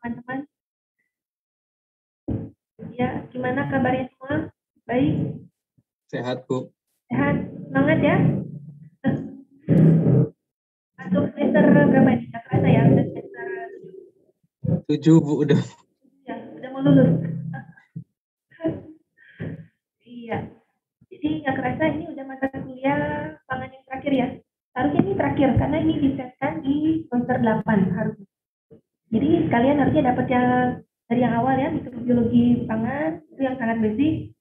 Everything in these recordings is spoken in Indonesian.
teman-teman. Ya, gimana kabarnya semua? Baik? Sehat, Bu. Sehat? Semangat ya? Masuk semester berapa ini? Nggak kerasa ya? Udah semester 7, Bu, udah. ya, udah mau lulus. Iya. Jadi nggak kerasa ini udah mata kuliah pangan yang terakhir ya. Harusnya ini terakhir karena ini disetkan di semester 8 harusnya. Jadi kalian harusnya dapat yang dari yang awal ya, mikrobiologi pangan itu yang sangat basic,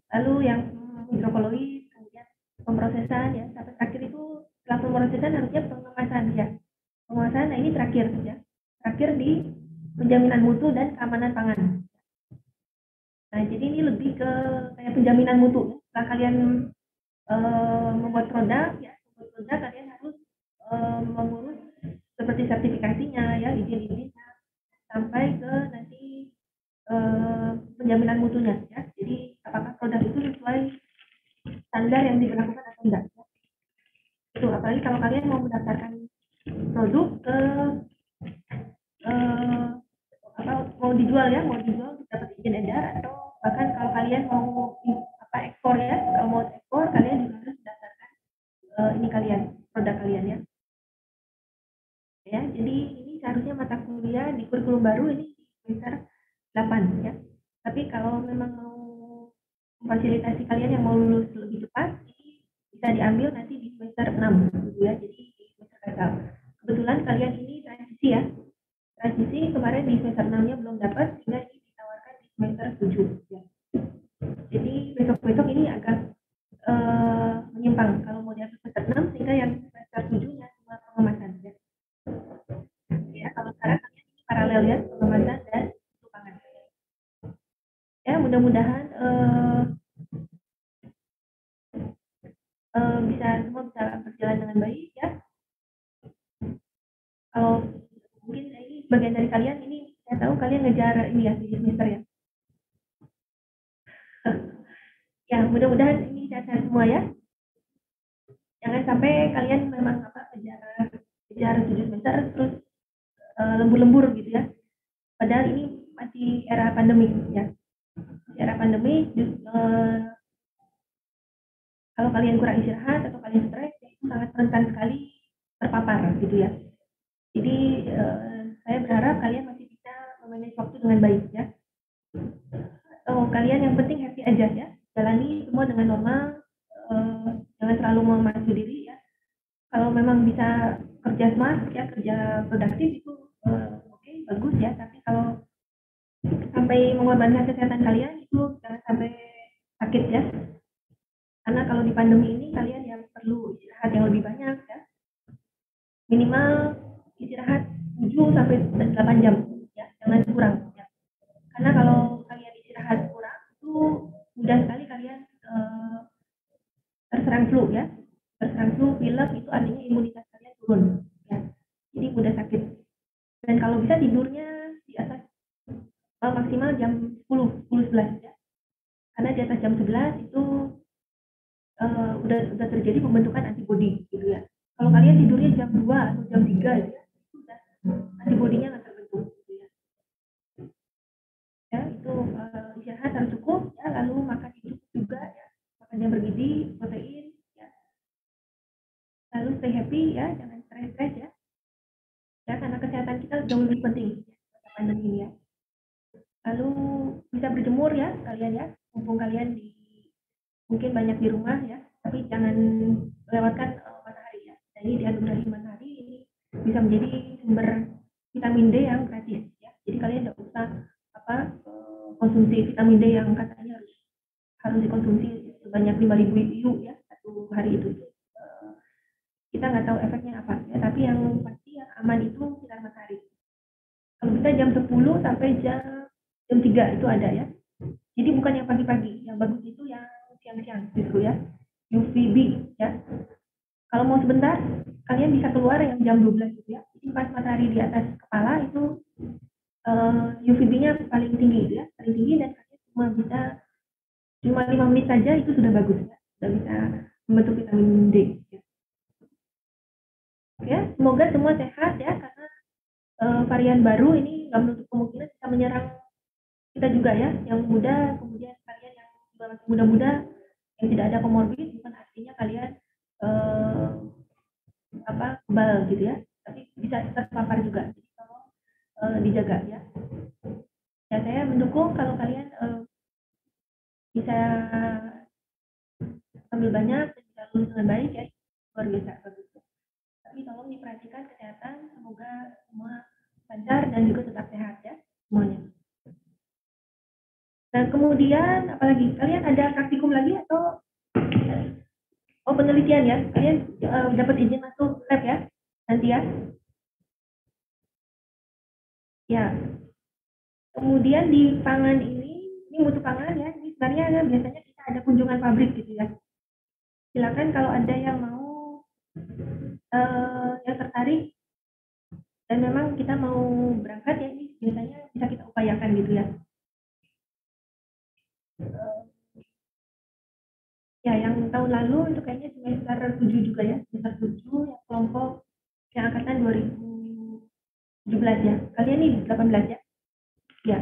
lalu yang hidrokoloid, kemudian pemrosesan ya, sampai terakhir itu setelah pemrosesan harusnya pengemasan ya. Pengemasan, nah ini terakhir ya. Terakhir di penjaminan mutu dan keamanan pangan. Nah, jadi ini lebih ke kayak penjaminan mutu. Setelah kalian membuat produk ya, kalian harus mengurus seperti sertifikasinya ya, izin-izinnya sampai ke nanti penjaminan mutunya ya. Jadi apakah produk itu sesuai standar yang diberlakukan atau enggak ya. Itu apalagi kalau kalian mau mendaftarkan produk ke mau dijual dapat izin edar, atau bahkan kalau kalian mau ekspor ya, kalau mau ekspor kalian juga harus mendaftarkan ini kalian, produk kalian ya. Ya, jadi ini seharusnya mata kuliah di kurikulum baru ini semester 8 ya. Tapi kalau memang mau memfasilitasi kalian yang mau lulus lebih cepat, ini bisa diambil nanti di semester 6 gitu ya. Jadi di semester gagal. Kebetulan kalian ini transisi ya. Transisi kemarin di semester 6-nya belum dapat, sehingga ini ditawarkan di semester 7 ya. Jadi besok-besok ini agak menyimpang kalau mau diambil semester 6, sehingga yang semester 7-nya cuma pengemasan ya. Ya, kalau sekarang kalian ini paralel ya, pengemasan dan pangan. Ya, mudah-mudahan bisa semua bisa berjalan dengan baik ya. Kalau mungkin ini bagian dari kalian ini, saya tahu kalian ngejar ini ya, di semester ya. Ya, mudah-mudahan ini sehat-sehat semua ya. Jangan sampai kalian memang kejar 7 semester terus lembur-lembur gitu ya. Padahal ini masih era pandemi ya. Era pandemi kalau kalian kurang istirahat atau kalian stres, ya itu sangat rentan sekali terpapar gitu ya. Jadi saya berharap kalian masih bisa memanage waktu dengan baik ya. Kalian yang penting happy aja ya. Jalani semua dengan normal, jangan terlalu memacu diri ya. Kalau memang bisa kerja smart ya, kerja produktif itu oke, bagus ya. Tapi kalau sampai mengorbankan kesehatan kalian itu jangan sampai sakit ya. Karena kalau di pandemi ini kalian yang perlu istirahat yang lebih banyak ya. Minimal istirahat 7 sampai 8 jam ya, jangan kurang ya. Karena kalau kalian istirahat kurang itu mudah sekali kalian terserang flu ya. Terserang flu, pilek, itu artinya imunitas kalian turun ya. Jadi mudah sakit. Dan kalau bisa tidurnya di atas maksimal jam 10, 11 ya. Karena di atas jam 11 itu udah terjadi pembentukan antibodi gitu ya. Kalau kalian tidurnya jam 2 atau jam 3 gitu ya, itu udah antibodinya nggak terbentuk gitu ya. Ya, itu istirahat harus cukup ya, lalu makan yang cukup juga ya. Makan yang bergizi, protein ya. Lalu stay happy ya, jangan stres ya. Ya, karena kesehatan kita jauh lebih penting ya, pada pandemi ini ya. Lalu bisa berjemur ya kalian ya, mumpung kalian mungkin banyak di rumah ya, tapi jangan lewatkan matahari ya. Nah, ini dianugerahi matahari ini bisa menjadi sumber vitamin D yang gratis ya. Jadi kalian tidak usah konsumsi vitamin D yang katanya harus dikonsumsi sebanyak 5.000 IU ya satu hari itu. Kita nggak tahu efeknya apa ya, tapi yang pasti yang aman itu sinar matahari. Kalau bisa jam 10 sampai jam 3 itu ada ya. Jadi bukan yang pagi-pagi, yang bagus itu yang siang-siang justru ya, UVB ya. Kalau mau sebentar, kalian bisa keluar yang jam 12 gitu ya. Jadi pas matahari di atas kepala itu UVB-nya paling tinggi gitu ya, paling tinggi, dan kalian cuma 5 menit saja itu sudah bagus ya. Sudah bisa membentuk vitamin D ya. Ya, semoga semua sehat ya, karena varian baru ini nggak menutup kemungkinan bisa menyerang kita juga ya, yang muda, kemudian kalian yang juga masih muda-muda, yang tidak ada komorbid, bukan artinya kalian kebal gitu ya, tapi bisa terpapar juga. Jadi tolong dijaga ya. Ya saya mendukung kalau kalian bisa ambil banyak dan bisa lulus dengan baik ya, luar biasa bagus. Tapi tolong diperhatikan kesehatan, semoga semua lancar dan juga tetap sehat ya semuanya. Dan kemudian apalagi kalian ada praktikum lagi atau penelitian ya, kalian dapat izin masuk lab ya nanti ya. Ya, kemudian di pangan ini mutu pangan ya, ini sebenarnya biasanya kita ada kunjungan pabrik gitu ya. Silakan kalau ada yang mau yang tertarik dan memang kita mau berangkat ya, ini biasanya bisa kita upayakan gitu ya. Ya, yang tahun lalu itu kayaknya semester 7 juga ya, semester 7 yang kelompok yang angkatan 2017 ya. Kalian nih 18 ya. Ya.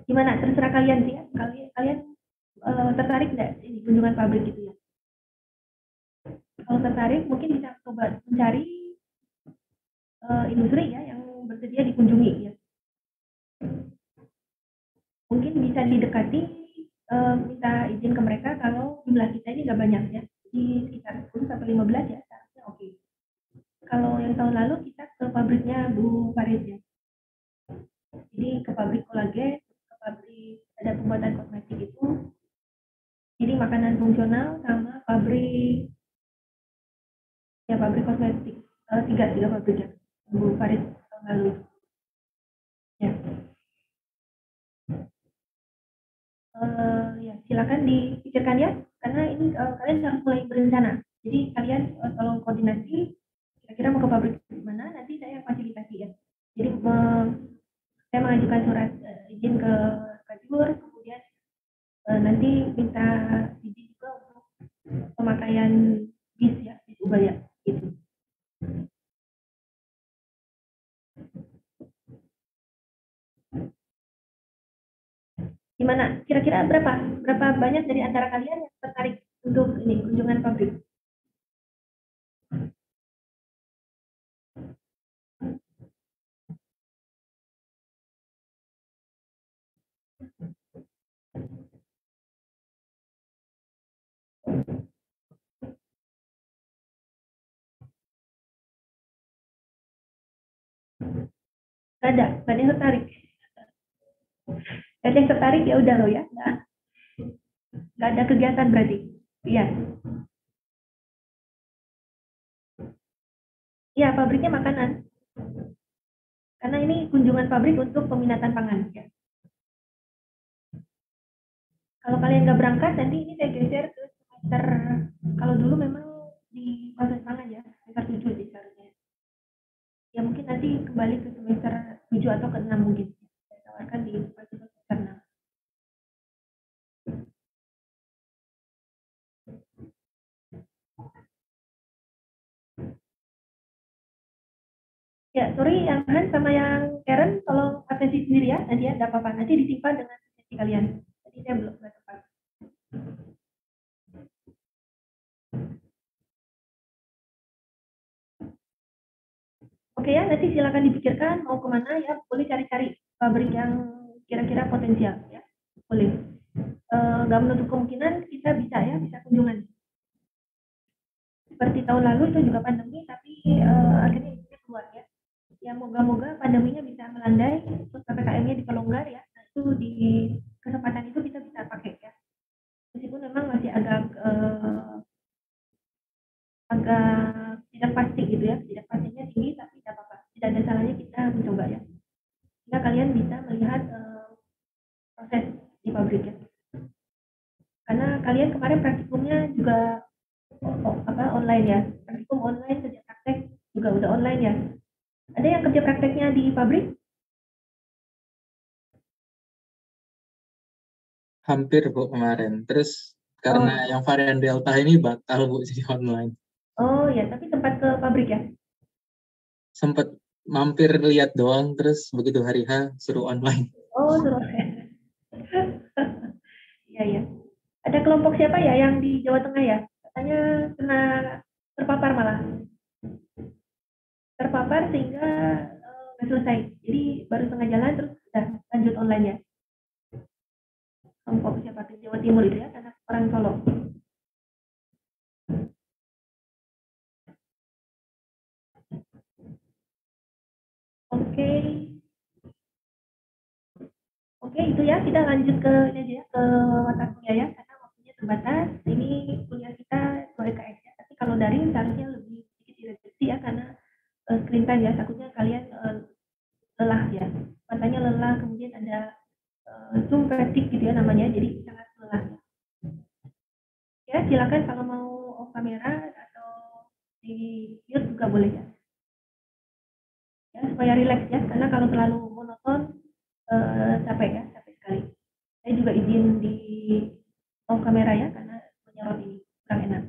Gimana? Terserah kalian sih ya. Kalian tertarik nggak ini kunjungan pabrik gitu ya? Kalau tertarik mungkin bisa coba mencari industri ya yang bersedia dikunjungi ya. Mungkin bisa didekati minta izin ke mereka kalau jumlah kita ini nggak banyak ya, di sekitar 10 sampai 15 ya, seharusnya oke. Kalau yang tahun lalu kita ke pabriknya Bu Farid ya, jadi ke pabrik kolagen, ke pabrik ada pembuatan kosmetik itu, jadi makanan fungsional sama pabrik kosmetik, tiga pabriknya Bu Farid tahun lalu ya. Ya silakan dipikirkan ya, karena ini kalian harus mulai berencana. Jadi kalian tolong koordinasi kira-kira mau ke pabrik mana, nanti saya fasilitasi ya. Jadi saya mengajukan surat izin ke Kajur, kemudian nanti minta izin juga untuk pemakaian bis ya, bis Ubaya gitu. Gimana? Kira-kira berapa banyak dari antara kalian yang tertarik untuk ini kunjungan pabrik? Gak ada yang tertarik. Gak ada yang tertarik ya udah lo ya. Gak ada kegiatan berarti. Iya. Iya, pabriknya makanan. Karena ini kunjungan pabrik untuk peminatan pangan ya. Kalau kalian nggak berangkat, nanti ini saya geser ke semester, kalau dulu memang di proses pangan ya, semester 7 sih seharusnya. Ya mungkin nanti kembali ke semester 7 atau ke 6 mungkin. Saya tawarkan di semester 6. Ya, sorry yang Han sama yang Karen, tolong absensi sendiri ya, nanti ya, nggak apa-apa. Nanti disimpan dengan absensi kalian. Tadi saya belum tepat. Oke ya, nanti silakan dipikirkan mau kemana ya, boleh cari-cari pabrik yang kira-kira potensial ya, boleh. Nggak menutup kemungkinan kita bisa kunjungan. Seperti tahun lalu itu juga pandemi, tapi akhirnya itu keluar ya. Ya moga-moga pandeminya bisa melandai, terus PPKM-nya diperlonggar ya. Nah, itu di kesempatan itu kita bisa pakai ya. Meskipun memang masih agak tidak pasti gitu ya, tidak pastinya tinggi, tapi tidak apa-apa. Tidak ada salahnya kita mencoba ya. Sehingga kalian bisa melihat proses di pabrik ya. Karena kalian kemarin praktikumnya juga online ya, praktikum online, kerja praktek juga udah online ya. Ada yang kerja prakteknya di pabrik? Hampir Bu kemarin. Terus karena yang varian Delta ini batal Bu jadi online. Oh ya, tapi sempat ke pabrik ya? sempat mampir lihat doang, terus begitu hari H suruh online. Oh, suruh. Iya, ya. Ada kelompok siapa ya yang di Jawa Tengah ya? Katanya kena terpapar malah. Terpapar sehingga nggak selesai. Jadi baru setengah jalan terus udah lanjut online ya. Kelompok siapa di Jawa Timur itu ya, anak orang Solo. Oke. Oke, itu ya, kita lanjut ke ini aja ya, ke mata kuliah ya, karena waktunya terbatas. Ini kuliah kita 2 SKS ya, tapi kalau daring seharusnya lebih sedikit direduksi ya, karena screen time ya, takutnya kalian lelah ya, matanya lelah, kemudian ada Zoom fatigue gitu ya namanya, jadi sangat lelah. Ya, silakan kalau mau off kamera atau di mute juga boleh ya. Ya, supaya rileks ya, karena kalau terlalu monoton capek ya, capek sekali. Saya juga izin di off kamera ya, karena menyorot ini kurang enak.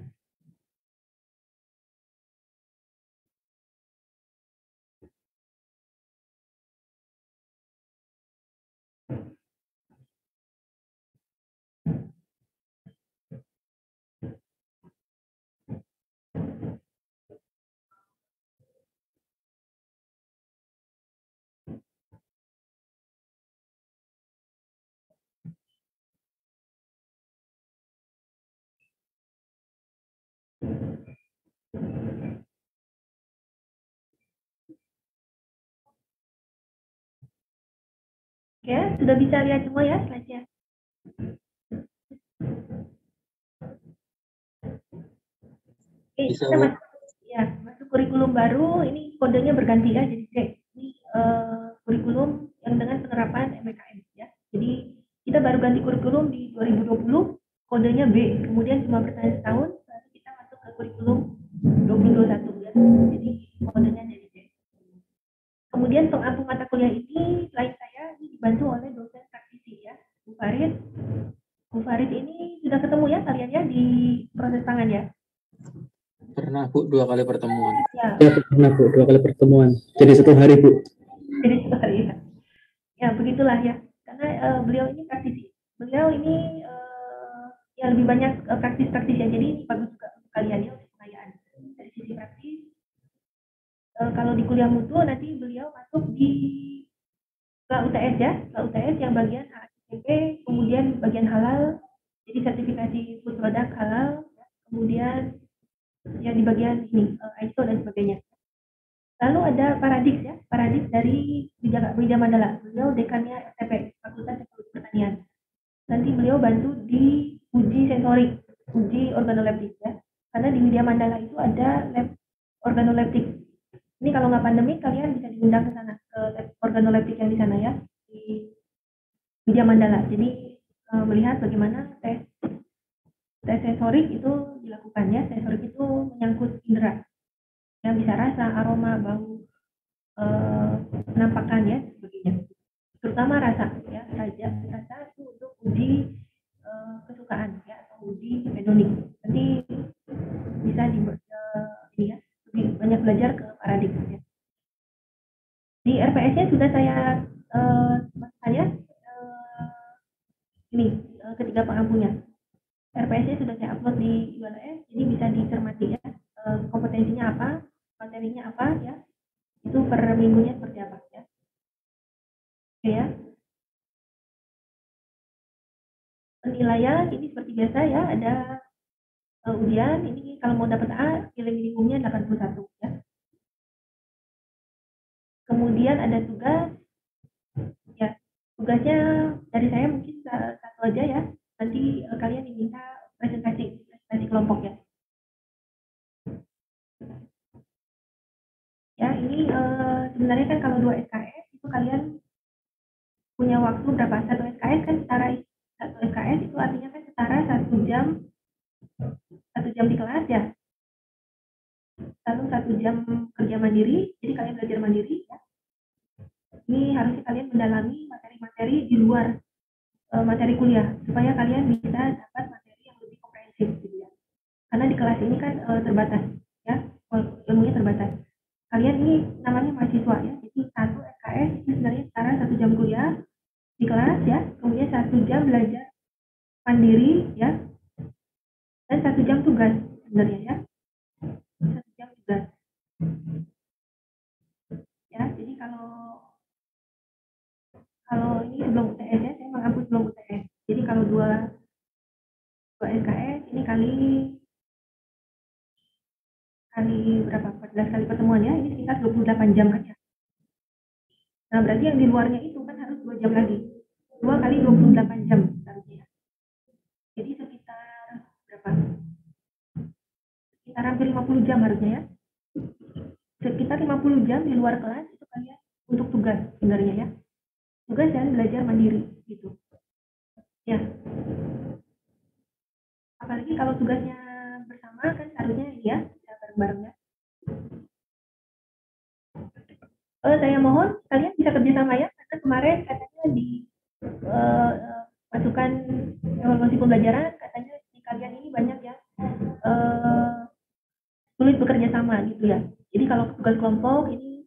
Ya, sudah bisa lihat semua ya slide-nya. Oke, Bisa, kita Bu. masuk kurikulum baru. Ini kodenya berganti ya, jadi ini kurikulum yang dengan penerapan MBKM ya. Jadi kita baru ganti kurikulum di 2020, kodenya B. Kemudian cuma bertahan setahun, lalu kita masuk ke kurikulum 2021 ya. Jadi kodenya jadi C. Kemudian pengampu mata kuliah ini selain saya ini dibantu oleh dosen praktisi ya, Bu Farid. Bu Farid ini sudah ketemu ya kalian ya di proses tangan ya? Pernah, Bu, 2 kali pertemuan. Ya, pernah, Bu, 2 kali pertemuan. Jadi 1 hari, Bu. Jadi 1 hari ya. Ya, begitulah ya. Karena beliau ini praktisi. Beliau ini ya lebih banyak praktis-praktis ya. Jadi ini bagus juga untuk kalian ya, untuk pengayaan. Dari sisi praktis, kalau di kuliah mutu nanti beliau masuk di UTS ya, UTS yang bagian HACCP, kemudian bagian halal, jadi sertifikasi food product halal, ya. Kemudian ya di bagian ini ISO dan sebagainya. Lalu ada Paradix ya, Paradix dari Widya Mandala. Beliau dekannya FTP, Fakultas Teknologi Pertanian. Nanti beliau bantu di uji sensorik, uji organoleptik ya. Karena di Widya Mandala itu ada lab organoleptik. Ini kalau nggak pandemi kalian bisa diundang ke sana, ke lab organoleptik yang di sana ya, di Widya Mandala. Jadi melihat bagaimana tes sensorik itu dilakukan ya. Sensorik itu menyangkut indera, yang bisa rasa, aroma, bau, penampakan ya, sebagainya. Terutama rasa ya, rasa itu untuk uji kesukaan ya, atau uji hedonik. Nanti bisa di ini ya, lebih banyak belajar ke paradigma ya. Di RPS-nya sudah saya ini ketiga pengampunya. RPS-nya sudah saya upload di ULS, jadi bisa dicermati ya, kompetensinya apa, materinya apa ya, itu per minggunya seperti apa ya. Oke ya. Penilaian ini seperti biasa ya, ada ujian, ini kalau mau dapat A, nilai minimumnya 81 ya. Kemudian ada tugas, ya tugasnya dari saya mungkin satu aja ya, nanti kalian diminta presentasi kelompok ya. Ya ini sebenarnya kan kalau 2 SKS itu kalian punya waktu berapa? 1 SKS kan setara, 1 SKS itu artinya kan setara 1 jam di kelas ya. Lalu 1 jam kerja mandiri, jadi kalian belajar mandiri ya. Ini harusnya kalian mendalami materi-materi di luar materi kuliah supaya kalian bisa dapat materi yang lebih komprehensif gitu ya. Karena di kelas ini kan terbatas ya, ilmunya terbatas. kalian ini namanya mahasiswa ya. Jadi 1 SKS itu sebenarnya setara 1 jam kuliah di kelas ya, kemudian 1 jam belajar mandiri ya, dan 1 jam tugas sebenarnya ya. 1 jam tugas. Ya, jadi kalau ini sebelum UTS ya, saya menghapus sebelum UTS. Jadi kalau 2 SKS ini kali berapa? 14 kali pertemuan ya, ini sekitar 28 jam aja. Nah, berarti yang di luarnya itu kan harus 2 jam lagi. 2 kali 28 jam harusnya. Jadi sekitar berapa? Sekitar hampir 50 jam harusnya ya. Sekitar 50 jam di luar kelas itu kalian untuk tugas sebenarnya ya. Tugas dan belajar mandiri gitu. Ya. Apalagi kalau tugasnya bersama kan harusnya ya bisa bareng-bareng ya. Saya mohon kalian bisa kerjasama ya, karena kemarin katanya di masukan evaluasi pembelajaran katanya di kalian ini banyak ya sulit bekerja sama gitu ya. Jadi kalau tugas kelompok ini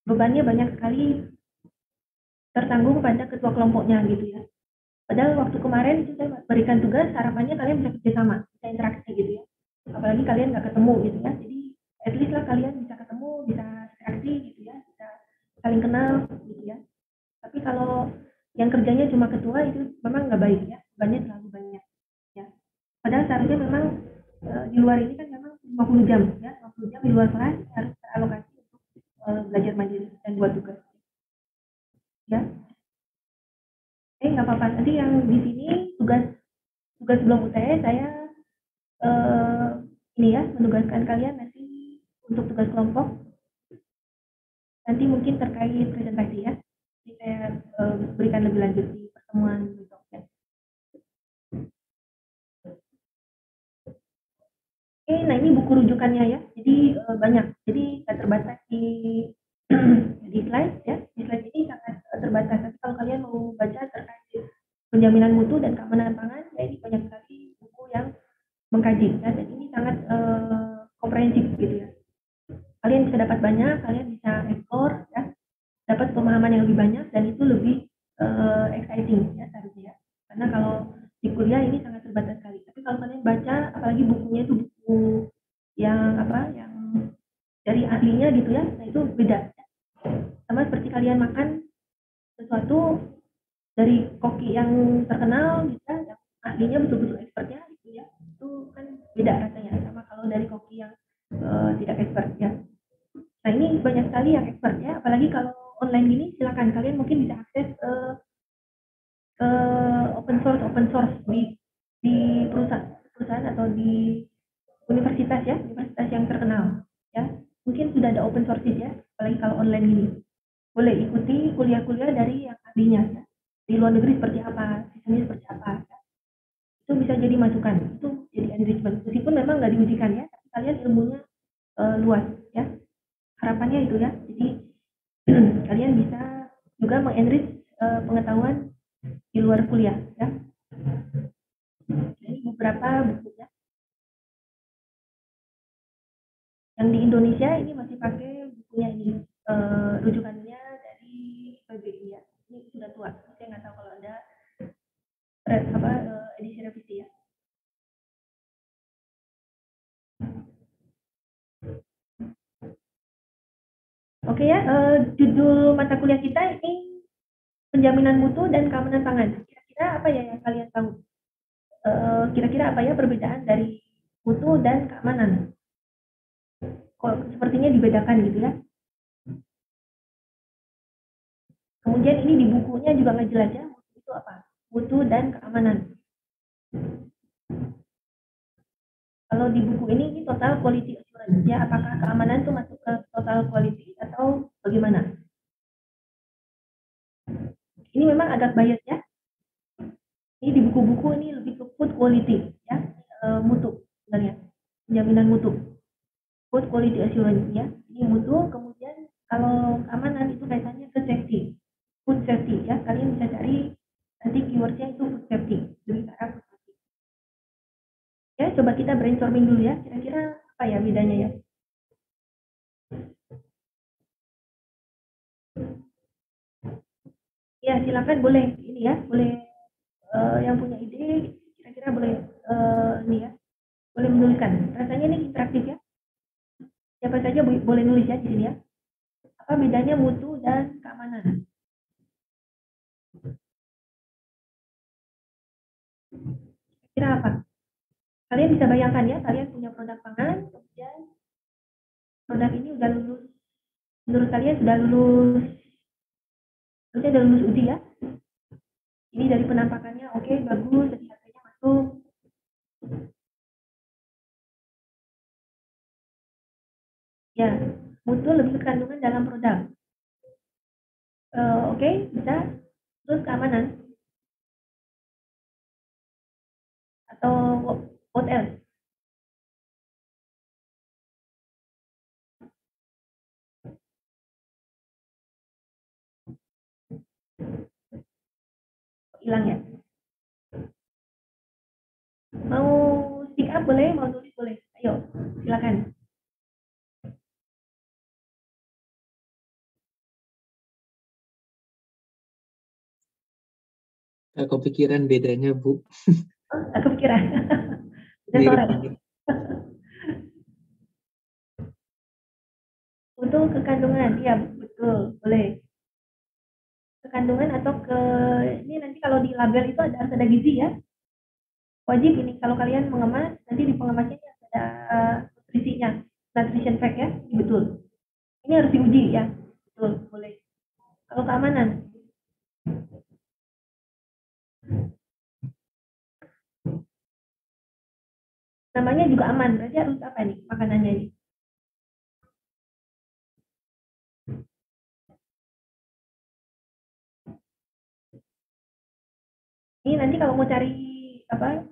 bebannya banyak sekali tertanggung pada ketua kelompoknya gitu ya. Padahal waktu kemarin itu saya berikan tugas, harapannya kalian bisa kerjasama, bisa interaksi gitu ya. Apalagi kalian nggak ketemu gitu ya. Jadi at least lah kalian bisa ketemu, bisa interaksi gitu ya, bisa saling kenal gitu ya. Tapi kalau yang kerjanya cuma ketua itu memang nggak baik ya, bebannya terlalu banyak ya. Padahal seharusnya memang di luar ini kan memang 50 jam ya, 50 jam di luar kelas harus teralokasi untuk belajar mandiri dan buat tugas ya. Nggak apa-apa, nanti yang di sini tugas sebelum UTS saya ini ya, menugaskan kalian nanti untuk tugas kelompok nanti mungkin terkait presentasi ya. Jadi saya berikan lebih lanjut di pertemuan besoknya. Nah ini buku rujukannya ya, jadi banyak, jadi nggak terbatas di di slide ya, di slide ini sangat terbatas. Tapi kalau kalian mau baca terkait penjaminan mutu dan keamanan pangan, ya ini banyak sekali buku yang mengkaji ya, dan ini sangat komprehensif gitu ya. Kalian bisa dapat banyak, kalian bisa explore ya, dapat pemahaman yang lebih banyak dan itu lebih exciting ya seharusnya ya. Karena kalau di kuliah ini sangat terbatas sekali. Tapi kalau kalian baca, apalagi bukunya itu buku yang yang dari ahlinya gitu ya, nah itu beda. Sama seperti kalian makan sesuatu dari koki yang terkenal gitu ya, yang ahlinya betul-betul expertnya gitu ya, itu kan beda rasanya sama kalau dari koki yang tidak expert ya. Nah ini banyak sekali yang expert ya, apalagi kalau online gini silakan kalian mungkin bisa akses ke open source di perusahaan atau di universitas ya, universitas yang terkenal ya, mungkin sudah ada open source ya, apalagi kalau online gini boleh ikuti kuliah-kuliah dari yang ahlinya ya. Di luar negeri seperti apa, sistemnya seperti apa ya. Itu bisa jadi masukan, itu jadi enrichment meskipun memang nggak diujikan ya, tapi kalian ilmunya luas ya, harapannya itu ya. Jadi kalian bisa juga mengenrich pengetahuan di luar kuliah ya. Ini beberapa buku ya. Yang di Indonesia ini masih pakai bukunya ini rujukannya dari PBI ya. Ini sudah tua, saya nggak tahu kalau ada edisi revisi ya. Oke ya, judul mata kuliah kita ini penjaminan mutu dan keamanan pangan. Kira-kira apa ya yang kalian tahu? Kira-kira apa ya perbedaan dari mutu dan keamanan? Kok sepertinya dibedakan gitu ya. Kemudian ini di bukunya juga nggak jelas ya, mutu itu apa? Mutu dan keamanan. Kalau di buku ini total quality assurance ya, apakah keamanan itu masuk ke total quality atau bagaimana? Ini memang agak bias ya. Ini di buku-buku ini lebih ke food quality ya, mutu sebenarnya, penjaminan mutu, food quality assurance ya. Ini mutu, kemudian kalau keamanan itu kaitannya ke safety, food safety ya. Kalian bisa cari nanti keywordnya itu food safety, lebih ke arah food safety. Ya, coba kita brainstorming dulu ya, kira-kira apa ya bedanya ya. Ya, silakan boleh ini ya, boleh yang punya ide kira-kira boleh ini ya, boleh menuliskan. Rasanya ini interaktif ya. Siapa saja boleh nulis ya di sini ya. Apa bedanya mutu dan keamanan? Kira apa? Kalian bisa bayangkan ya, kalian punya produk pangan, kemudian produk ini udah lulus, menurut kalian sudah lulus, harusnya sudah lulus uji ya. Ini dari penampakannya oke, bagus, dari harganya masuk. Ya, mutu lebih ke kandungan dalam produk. Oke, bisa. Terus keamanan atau what else? Hilang ya. Mau speak up boleh, mau tulis boleh. Ayo, silakan. Aku pikiran bedanya, Bu. Oh, aku pikiran. Udah Mirip sore. banget. Untuk kekandungan, iya betul, boleh. Kekandungan atau ke ini nanti kalau di label itu harus ada gizi ya. Wajib ini kalau kalian mengemas nanti di pengemasnya ada nutrisinya, nutrition fact ya, ini betul. Ini harus diuji ya, betul, boleh. Kalau keamanan, namanya juga aman, berarti harus apa nih makanannya ini? Ini nanti kalau mau cari apa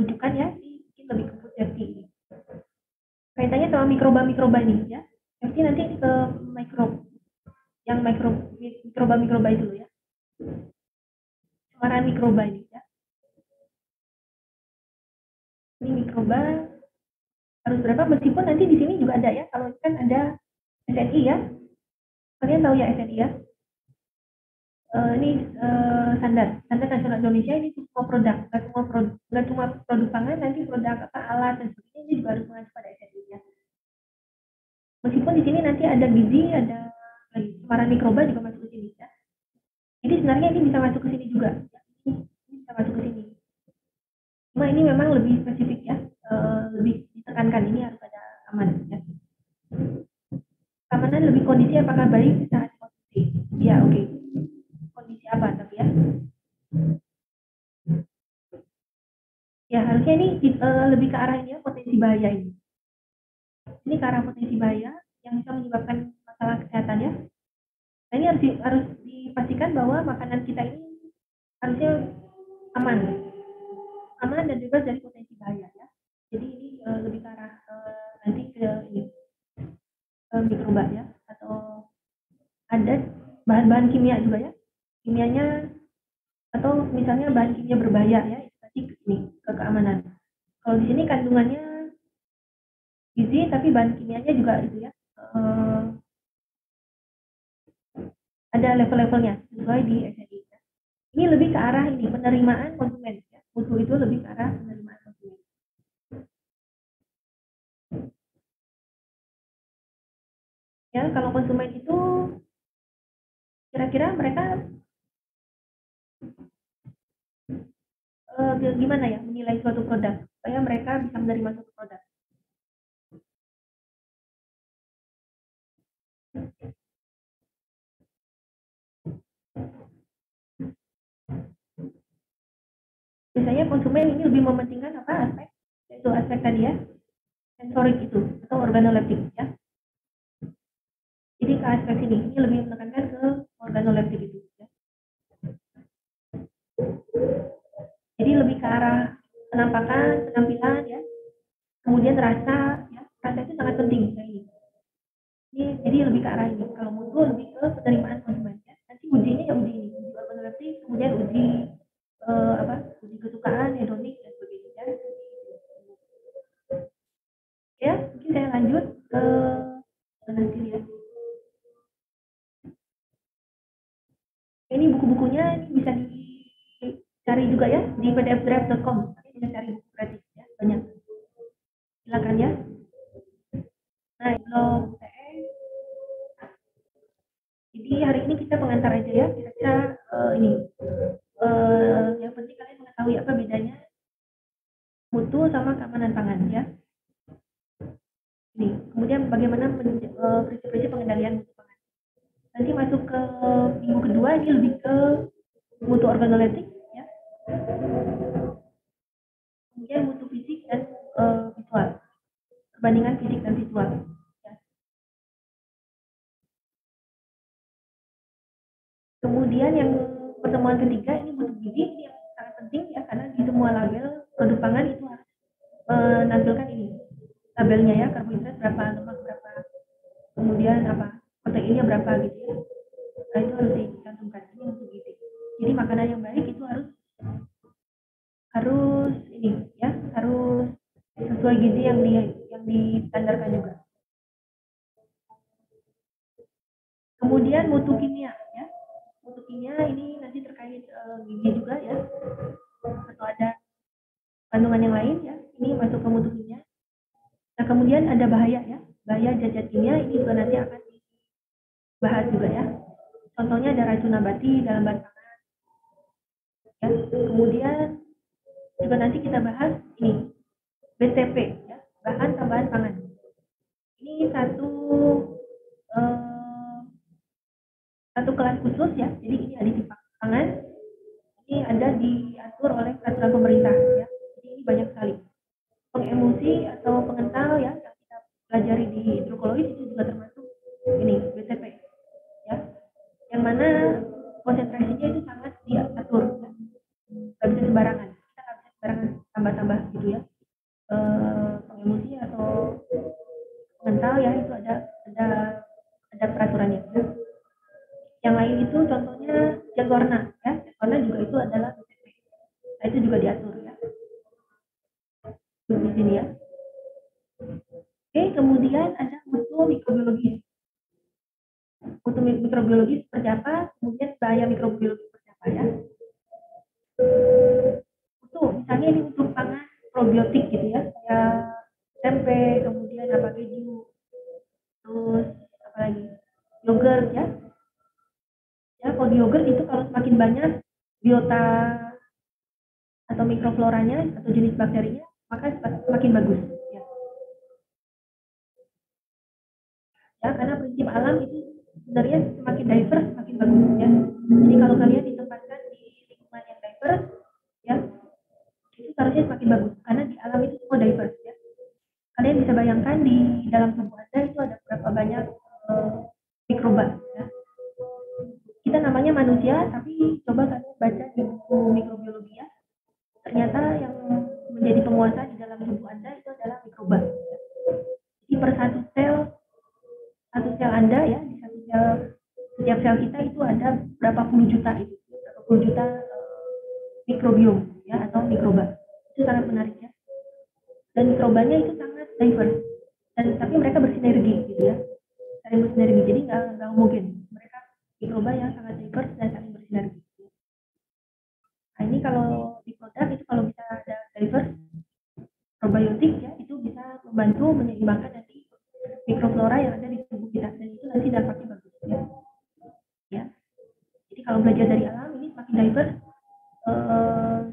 rujukan ya, ini mungkin lebih ke food safety ini. Kaitannya sama mikroba-mikroba ini ya. Safety nanti ke yang mikroba itu loh ya. Cemaran mikroba ini ya. Ini mikroba harus berapa meskipun nanti di sini juga ada ya. Kalau kan ada SNI ya. Kalian tahu ya SNI ya? Ini standar nasional Indonesia ini semua produk, nggak cuma produk pangan, nanti produk apa alat dan sebagainya ini juga harus mengacu pada SNI ya. Meskipun di sini nanti ada gizi, ada cemaran mikroba juga masuk ke sini ya. Jadi sebenarnya ini bisa masuk ke sini juga. Ya. Ini bisa masuk ke sini. Cuma ini memang lebih spesifik ya, lebih ditekankan ini harus ada aman ya. Keamanan lebih kondisi apakah baik saat konsumsi? Ya oke. Kondisi apa tapi ya? Ya harusnya ini lebih ke arah ini ya, potensi bahaya ini. Ini ke arah potensi bahaya yang bisa menyebabkan masalah kesehatan ya. Nah ini harus dipastikan bahwa makanan kita ini harusnya aman, aman dan bebas dari potensi bahaya ya. Jadi ini lebih ke arah nanti ke ini mikroba ya, atau ada bahan-bahan kimia juga ya, kimianya atau misalnya bahan kimia berbahaya ya, itu tadi ini ke keamanan. Kalau di sini kandungannya gizi tapi bahan kimianya juga itu ya, ada level-levelnya sesuai di SNI ya. Ini lebih ke arah ini penerimaan konsumen ya. Mutu itu lebih ke arah penerimaan konsumen ya. Kalau konsumen itu kira-kira mereka gimana ya menilai suatu produk supaya mereka bisa menerima suatu produk. Biasanya konsumen ini lebih mementingkan apa aspek, yaitu aspek tadi ya, sensorik itu atau organoleptik ya. Jadi ke aspek ini lebih menekankan ke organoleptik itu ya. Jadi lebih ke arah penampakan, penampilan ya, kemudian rasa ya, rasa itu sangat penting ya ini jadi lebih ke arah ini. Kalau mutu lebih ke penerimaan konsumen ya. Nanti ujinya ya uji ini, uji organoleptik, kemudian uji apa, uji kesukaan, hedonik dan sebagainya ya. Ya mungkin saya lanjut ke nanti ya. Ini buku-bukunya ini bisa dicari juga ya di pdfdrive.com. Nanti bisa cari buku gratis ya, banyak. Silakan ya. Nah, blog UTS. Jadi hari ini kita pengantar aja ya. Kira-kira ini yang penting kalian mengetahui apa bedanya mutu sama keamanan pangan ya. Ini kemudian bagaimana prinsip-prinsip pengendalian mutu pangan. Nanti masuk ke minggu kedua ini lebih ke mutu organoleptik ya. Kemudian mutu fisik dan visual, perbandingan fisik dan visual ya. Kemudian yang pertemuan ketiga ini mutu gizi, ini yang sangat penting ya, karena di semua label produk pangan itu harus menampilkan ini labelnya ya, karbohidrat berapa, lemak berapa, kemudian apa proteinnya berapa gitu ya. Nah itu harus dicantumkan, ini mutu gizi. Jadi makanan yang baik itu harus ini ya, harus sesuai gizi yang distandarkan juga. Kemudian mutu kimia ya, mutu kimia ini nanti terkait gizi juga ya, atau ada kandungan yang lain ya, ini masuk ke mutu kimia. Nah kemudian ada bahaya ya, bahaya zat kimia, ini juga nanti akan dibahas juga ya. Contohnya ada racun nabati dalam bahan pangan ya. Kemudian juga nanti kita bahas ini BTP ya, bahan tambahan pangan. Ini satu kelas khusus ya, jadi ini aditif pangan, ini ada diatur oleh peraturan pemerintah ya, jadi ini banyak sekali. Pengemulsi atau pengental ya, yang kita pelajari di hidrokologi itu juga termasuk ini BTP ya, yang mana konsentrasinya itu sangat diatur ya, nggak bisa sembarangan, kita nggak bisa sembarangan tambah-tambah gitu ya. Pengemulsi atau pengental ya, itu ada peraturannya ya. Yang lain itu contohnya Jakorna ya, Jakorna juga itu adalah BTP. Nah itu juga diatur ya di sini ya. Oke, kemudian ada mutu mikrobiologis. Mutu mikrobiologis seperti apa, kemudian bahaya mikrobiologis seperti apa ya. Mutu misalnya ini untuk pangan probiotik gitu ya, kayak tempe, kemudian apa keju, terus apa lagi, yogurt ya. Ya, kalau di yogurt itu kalau semakin banyak biota atau mikrofloranya atau jenis bakterinya, maka semakin bagus ya. Ya, karena prinsip alam itu sebenarnya semakin diverse semakin bagus ya. Jadi kalau kalian ditempatkan di lingkungan yang diverse ya, itu seharusnya semakin bagus karena di alam itu semua diverse ya. Kalian bisa bayangkan di dalam tubuh Anda itu ada berapa banyak mikroba ya. Kita namanya manusia, tapi coba kalian baca di buku mikrobiologi ya, ternyata yang menjadi penguasa di dalam tubuh Anda itu adalah mikroba. Jadi per satu sel Anda ya, di satu sel, setiap sel kita itu ada berapa puluh juta mikrobiom ya, atau mikroba. Itu sangat menarik ya. Dan mikrobanya itu sangat diverse. Dan tapi mereka bersinergi gitu ya, saling bersinergi. Jadi nggak homogen. Mereka mikroba yang sangat diverse dan saling bersinergi. Nah ini kalau di produk itu kalau bisa ada diverse probiotik ya, itu bisa membantu menyeimbangkan nanti mikroflora yang ada di tubuh kita, dan itu nanti dampaknya bagus ya. Ya. Jadi kalau belajar dari alam ini semakin diverse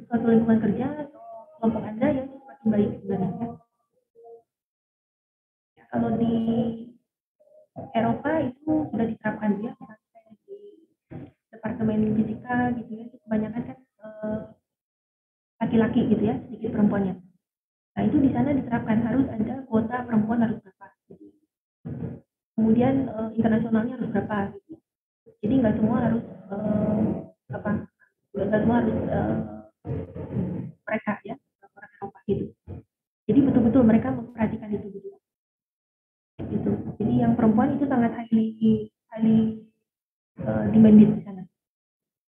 suatu lingkungan kerja atau kelompok Anda ya, itu semakin baik sebenarnya. Ya, kalau di Eropa itu sudah diterapkan ya, misalnya di departemen fisika gitu ya, itu kebanyakan kan laki-laki gitu ya, sedikit perempuannya. Nah itu di sana diterapkan harus ada kuota perempuan harus berapa. Kemudian internasionalnya harus berapa gitu. Jadi nggak semua harus nggak semua harus mereka ya, orang Eropa gitu. Jadi betul-betul mereka memperhatikan itu gitu. Jadi yang perempuan itu sangat highly demanded di sana.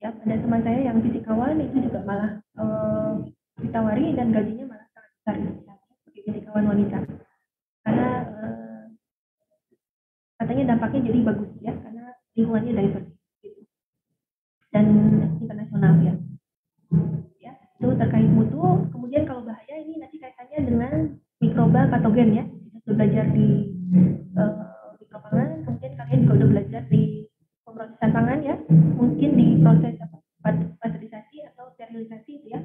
Ya, ada teman saya yang fisikawan itu juga malah ditawari dan gajinya malah sangat besar di sana sebagai fisikawan wanita. Karena katanya dampaknya jadi bagus ya, karena lingkungannya diverse gitu. Dan dan internasional ya. Ya, itu terkait mutu. Kemudian kalau bahaya ini nanti kaitannya dengan mikroba patogen ya. Kita sudah belajar di mikropangan, kemudian kalian juga udah belajar di pemrosesan pangan ya. Mungkin di proses pasteurisasi atau sterilisasi itu ya.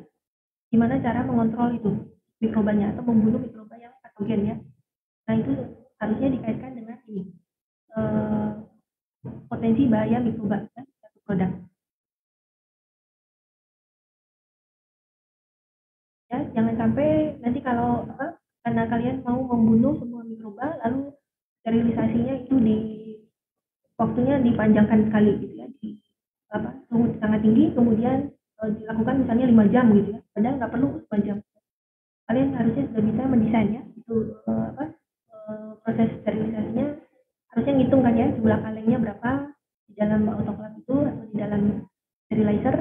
Gimana cara mengontrol itu mikrobanya atau membunuh mikroba yang patogen ya. Nah itu harusnya dikaitkan dengan ini potensi bahaya mikroba ya, satu produk. Ya, jangan sampai nanti kalau karena kalian mau membunuh semua mikroba lalu sterilisasinya itu waktunya dipanjangkan sekali gitu ya, di suhu sangat tinggi, kemudian dilakukan misalnya 5 jam gitu ya, padahal nggak perlu 5 jam. Kalian harusnya sudah bisa mendesain ya itu proses sterilisasinya, harusnya ngitung kan ya jumlah kalengnya berapa di dalam autoclave itu atau di dalam sterilizer,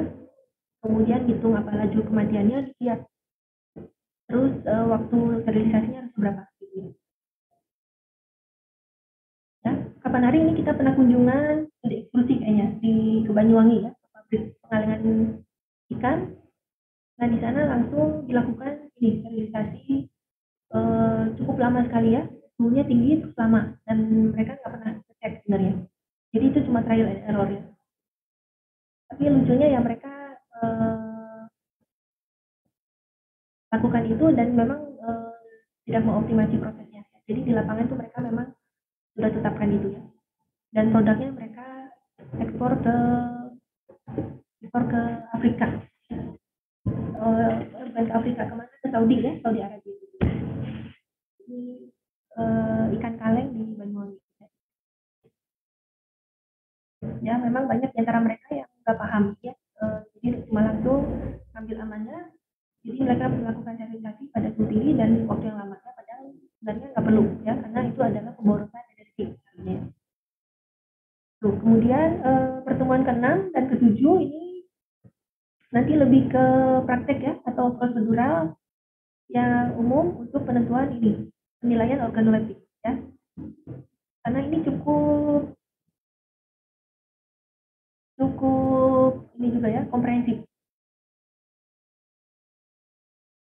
kemudian hitung apa laju kematiannya dilihat, terus waktu sterilisasinya harus berapa gitu ya. Kapan hari ini kita pernah kunjungan di eksklusi kayaknya di Banyuwangi ya, pabrik pengalengan ikan. Nah di sana langsung dilakukan ini sterilisasi cukup lama sekali ya, suhunya tinggi terus lama, dan mereka nggak pernah cek sebenarnya. Jadi itu cuma trial and error ya. Tapi lucunya ya mereka lakukan itu dan memang tidak mengoptimasi prosesnya. Jadi di lapangan itu mereka memang sudah tetapkan itu ya. Dan produknya mereka ekspor ke Afrika. Bukan ke Afrika, kemana? Ke Saudi ya, Saudi Arabia. Ini ikan kaleng di Banyuwangi. Ya memang banyak di antara mereka yang nggak paham ya. Jadi cuma langsung ambil amanah. Jadi mereka melakukan sterilisasi pada suhu tinggi dan waktu yang lama ya, padahal sebenarnya nggak perlu ya, karena itu adalah pemborosan energi. Tuh, kemudian pertemuan ke-6 dan ke-7 ini nanti lebih ke praktek ya atau prosedural yang umum untuk penentuan ini penilaian organoleptik ya, karena ini cukup ini juga ya komprehensif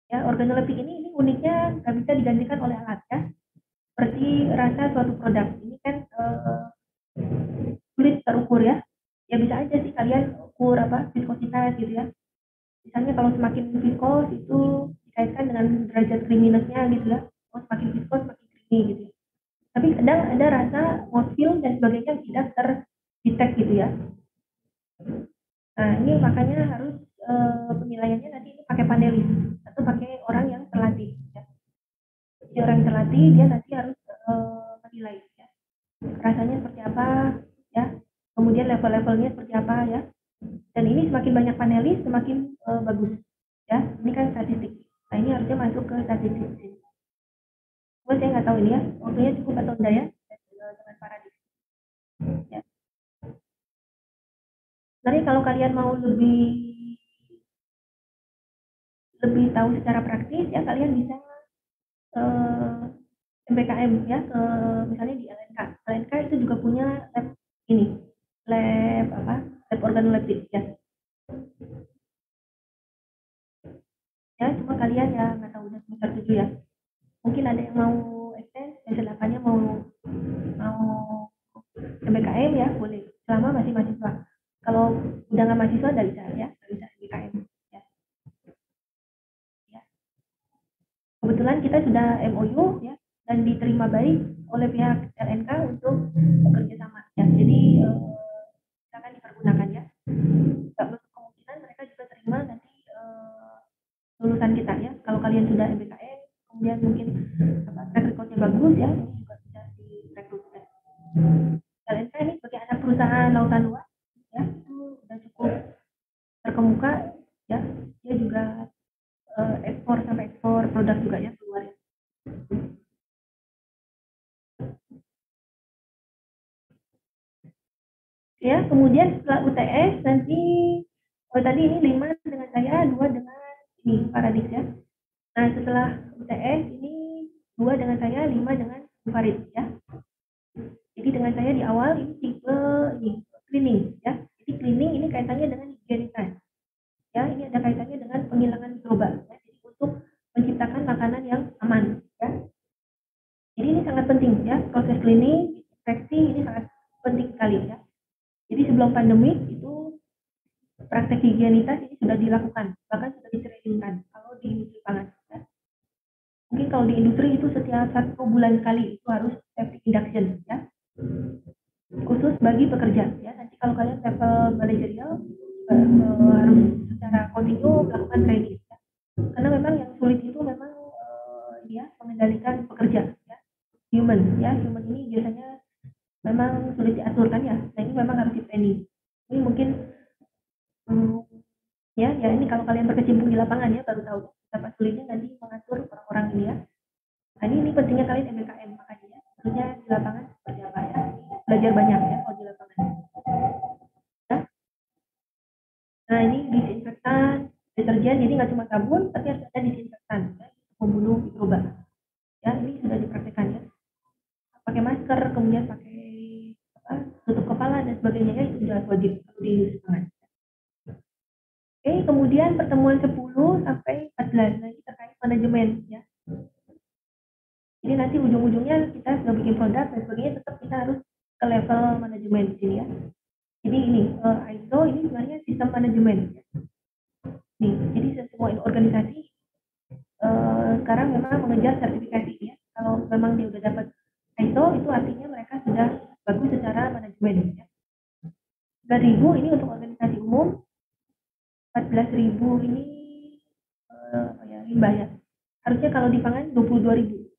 ya. Organoleptik ini uniknya nggak bisa digantikan oleh alat ya, seperti rasa suatu produk ini kan sulit terukur ya. Ya bisa aja sih kalian ukur viskositas gitu ya. Misalnya kalau semakin viskos itu dikaitkan dengan derajat creaminess-nya gitu ya. Oh semakin viskos semakin creamy gitu ya. Tapi kadang ada rasa mouthfeel dan sebagainya yang tidak terdetek gitu ya. Nah ini makanya harus penilaiannya nanti itu pakai panelis atau pakai orang yang terlatih ya. Jadi orang yang terlatih dia nanti harus menilai ya. Rasanya seperti apa ya, kemudian level-levelnya seperti apa ya. Dan ini semakin banyak panelis semakin bagus ya. Ini kan statistik. Nah ini harusnya masuk ke statistik. Gue saya nggak tahu ini ya waktunya cukup atau enggak ya dengan paradigma ya. Nanti kalau kalian mau lebih tahu secara praktis ya, kalian bisa MPKM ya, ke misalnya di LNK. LNK itu juga punya lab ini, lab organoleptik ya. Ya cuma kalian ya nggak tahu udah semester 7 ya. Mungkin ada yang mau extend semester 8-nya mau MPKM ya boleh, selama masih mahasiswa. Kalau udah nggak mahasiswa nggak bisa ya, nggak bisa MPKM ya. Kebetulan kita sudah MOU ya dan diterima baik oleh pihak LNK untuk bekerja sama ya. Jadi silakan dipergunakan ya. Tak menutup kemungkinan mereka juga terima nanti lulusan kita ya. Kalau kalian sudah MBKM kemudian mungkin track recordnya bagus ya, juga bisa direkrut. LNK ini sebagai anak perusahaan lautan luar ya, itu sudah cukup terkemuka ya. Dia juga ekspor sampai ekspor produk juga ya keluar ya. Ya kemudian setelah UTS nanti tadi ini 5 dengan saya, 2 dengan ini Paradis ya. Nah setelah UTS ini 2 dengan saya, 5 dengan Farid ya. Jadi dengan saya di awal ini tipe ini cleaning ya. Jadi cleaning ini kaitannya dengan sebelum pandemi itu praktek higienitas ini sudah dilakukan, bahkan sudah ditrainingkan kalau di industri pangan. Ya. Mungkin kalau di industri itu setiap 1 bulan sekali itu harus safety induction, ya, khusus bagi pekerja. Ya, nanti kalau kalian level manajerial harus secara kontinu melakukan training. Ya. Karena memang yang sulit itu memang ya mengendalikan pekerja, ya, human. Ya, human ini biasanya memang sulit diatur kan ya. Nah ini memang harus di training. Ini mungkin ya ini kalau kalian berkecimpung di lapangan ya baru tahu betapa sulitnya nanti mengatur orang-orang ini ya. Nah ini pentingnya kalian MBKM makanya ya. Tentunya di lapangan seperti apa ya. Belajar banyak ya kalau di lapangan. Ya. Nah ini disinfektan, deterjen, jadi nggak cuma sabun tapi harus ada disinfektan ya, membunuh mikroba. Ya ini sudah dipraktekkan ya. Pakai masker, kemudian pakai tutup kepala dan sebagainya ya, itu sudah wajib kalau di industri pangan. Oke, kemudian pertemuan 10 sampai 14 nanti terkait manajemen ya. Jadi nanti ujung-ujungnya kita sudah bikin produk dan sebagainya, tetap kita harus ke level manajemen di sini ya. Jadi ini ISO ini sebenarnya sistem manajemen. Ya. Nih, jadi semua organisasi sekarang memang mengejar sertifikasi ya. Kalau memang dia udah dapat ISO itu artinya mereka sudah bagus secara manajemen ya. 3.000 ini untuk organisasi umum, 14.000 ini ya limbah ya. Harusnya kalau di pangan 22.000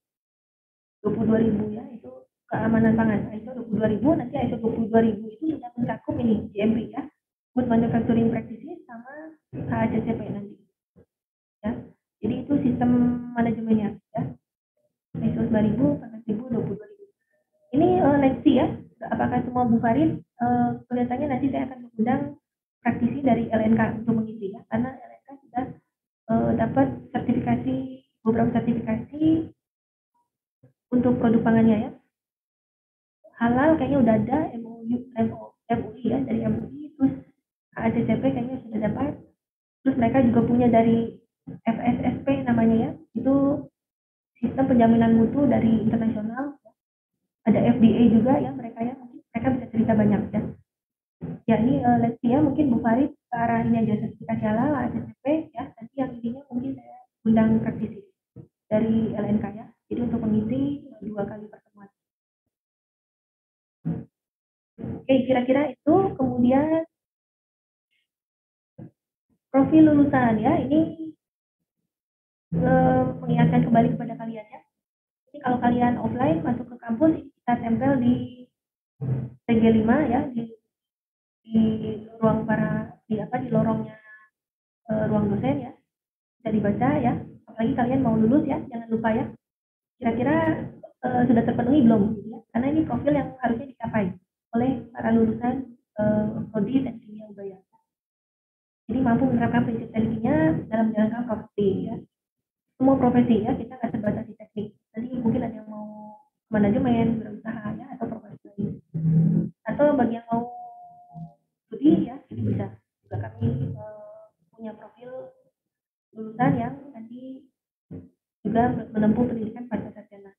ya, itu keamanan pangan. ISO 22.000, nanti ISO 22.000 itu sudah mencakup ini GMP ya, Good Manufacturing Practices sama HACCP nanti. Ya. Jadi itu sistem manajemennya ya. ISO 9.000, 14.000, 22.000. Ini leksi ya. Apakah semua Bu Farid? Kelihatannya nanti saya akan mengundang praktisi dari LNK untuk mengisi ya, karena LNK sudah dapat sertifikasi, beberapa sertifikasi untuk produk pangannya ya. Halal kayaknya udah ada, MUI ya, dari MUI, terus HACCP kayaknya sudah dapat, terus mereka juga punya dari FSSP namanya ya, itu sistem penjaminan mutu dari internasional. Ada FDA juga ya, mereka bisa cerita banyak ya. Ya ini leksi ya, mungkin Bu Farid ke arah ini aja, sertifikasi halal, HACCP ya, nanti yang intinya mungkin saya undang praktisi dari LNK ya, jadi untuk mengisi 2 kali pertemuan. Oke, kira-kira itu. Kemudian profil lulusan ya, ini mengingatkan kembali kepada kalian ya. Ini kalau kalian offline masuk ke kampus, kita tempel di TG5 ya, di ruang di lorongnya ruang dosen ya, bisa dibaca ya. Apalagi kalian mau lulus ya, jangan lupa ya. Kira-kira sudah terpenuhi belum? Ya? Karena ini profil yang harusnya dicapai oleh para lulusan prodi dan kimia ubaya. Jadi mampu menerapkan prinsip tekniknya dalam menjalankan profesi ya. Semua profesi ya, kita nggak terbatas di teknik. Nanti mungkin ada yang mau manajemen, berusaha ya, atau profesi lain. Atau bagi yang mau studi ya, ini bisa. Juga kami punya profil lulusan yang nanti juga menempuh pendidikan pasca sarjana.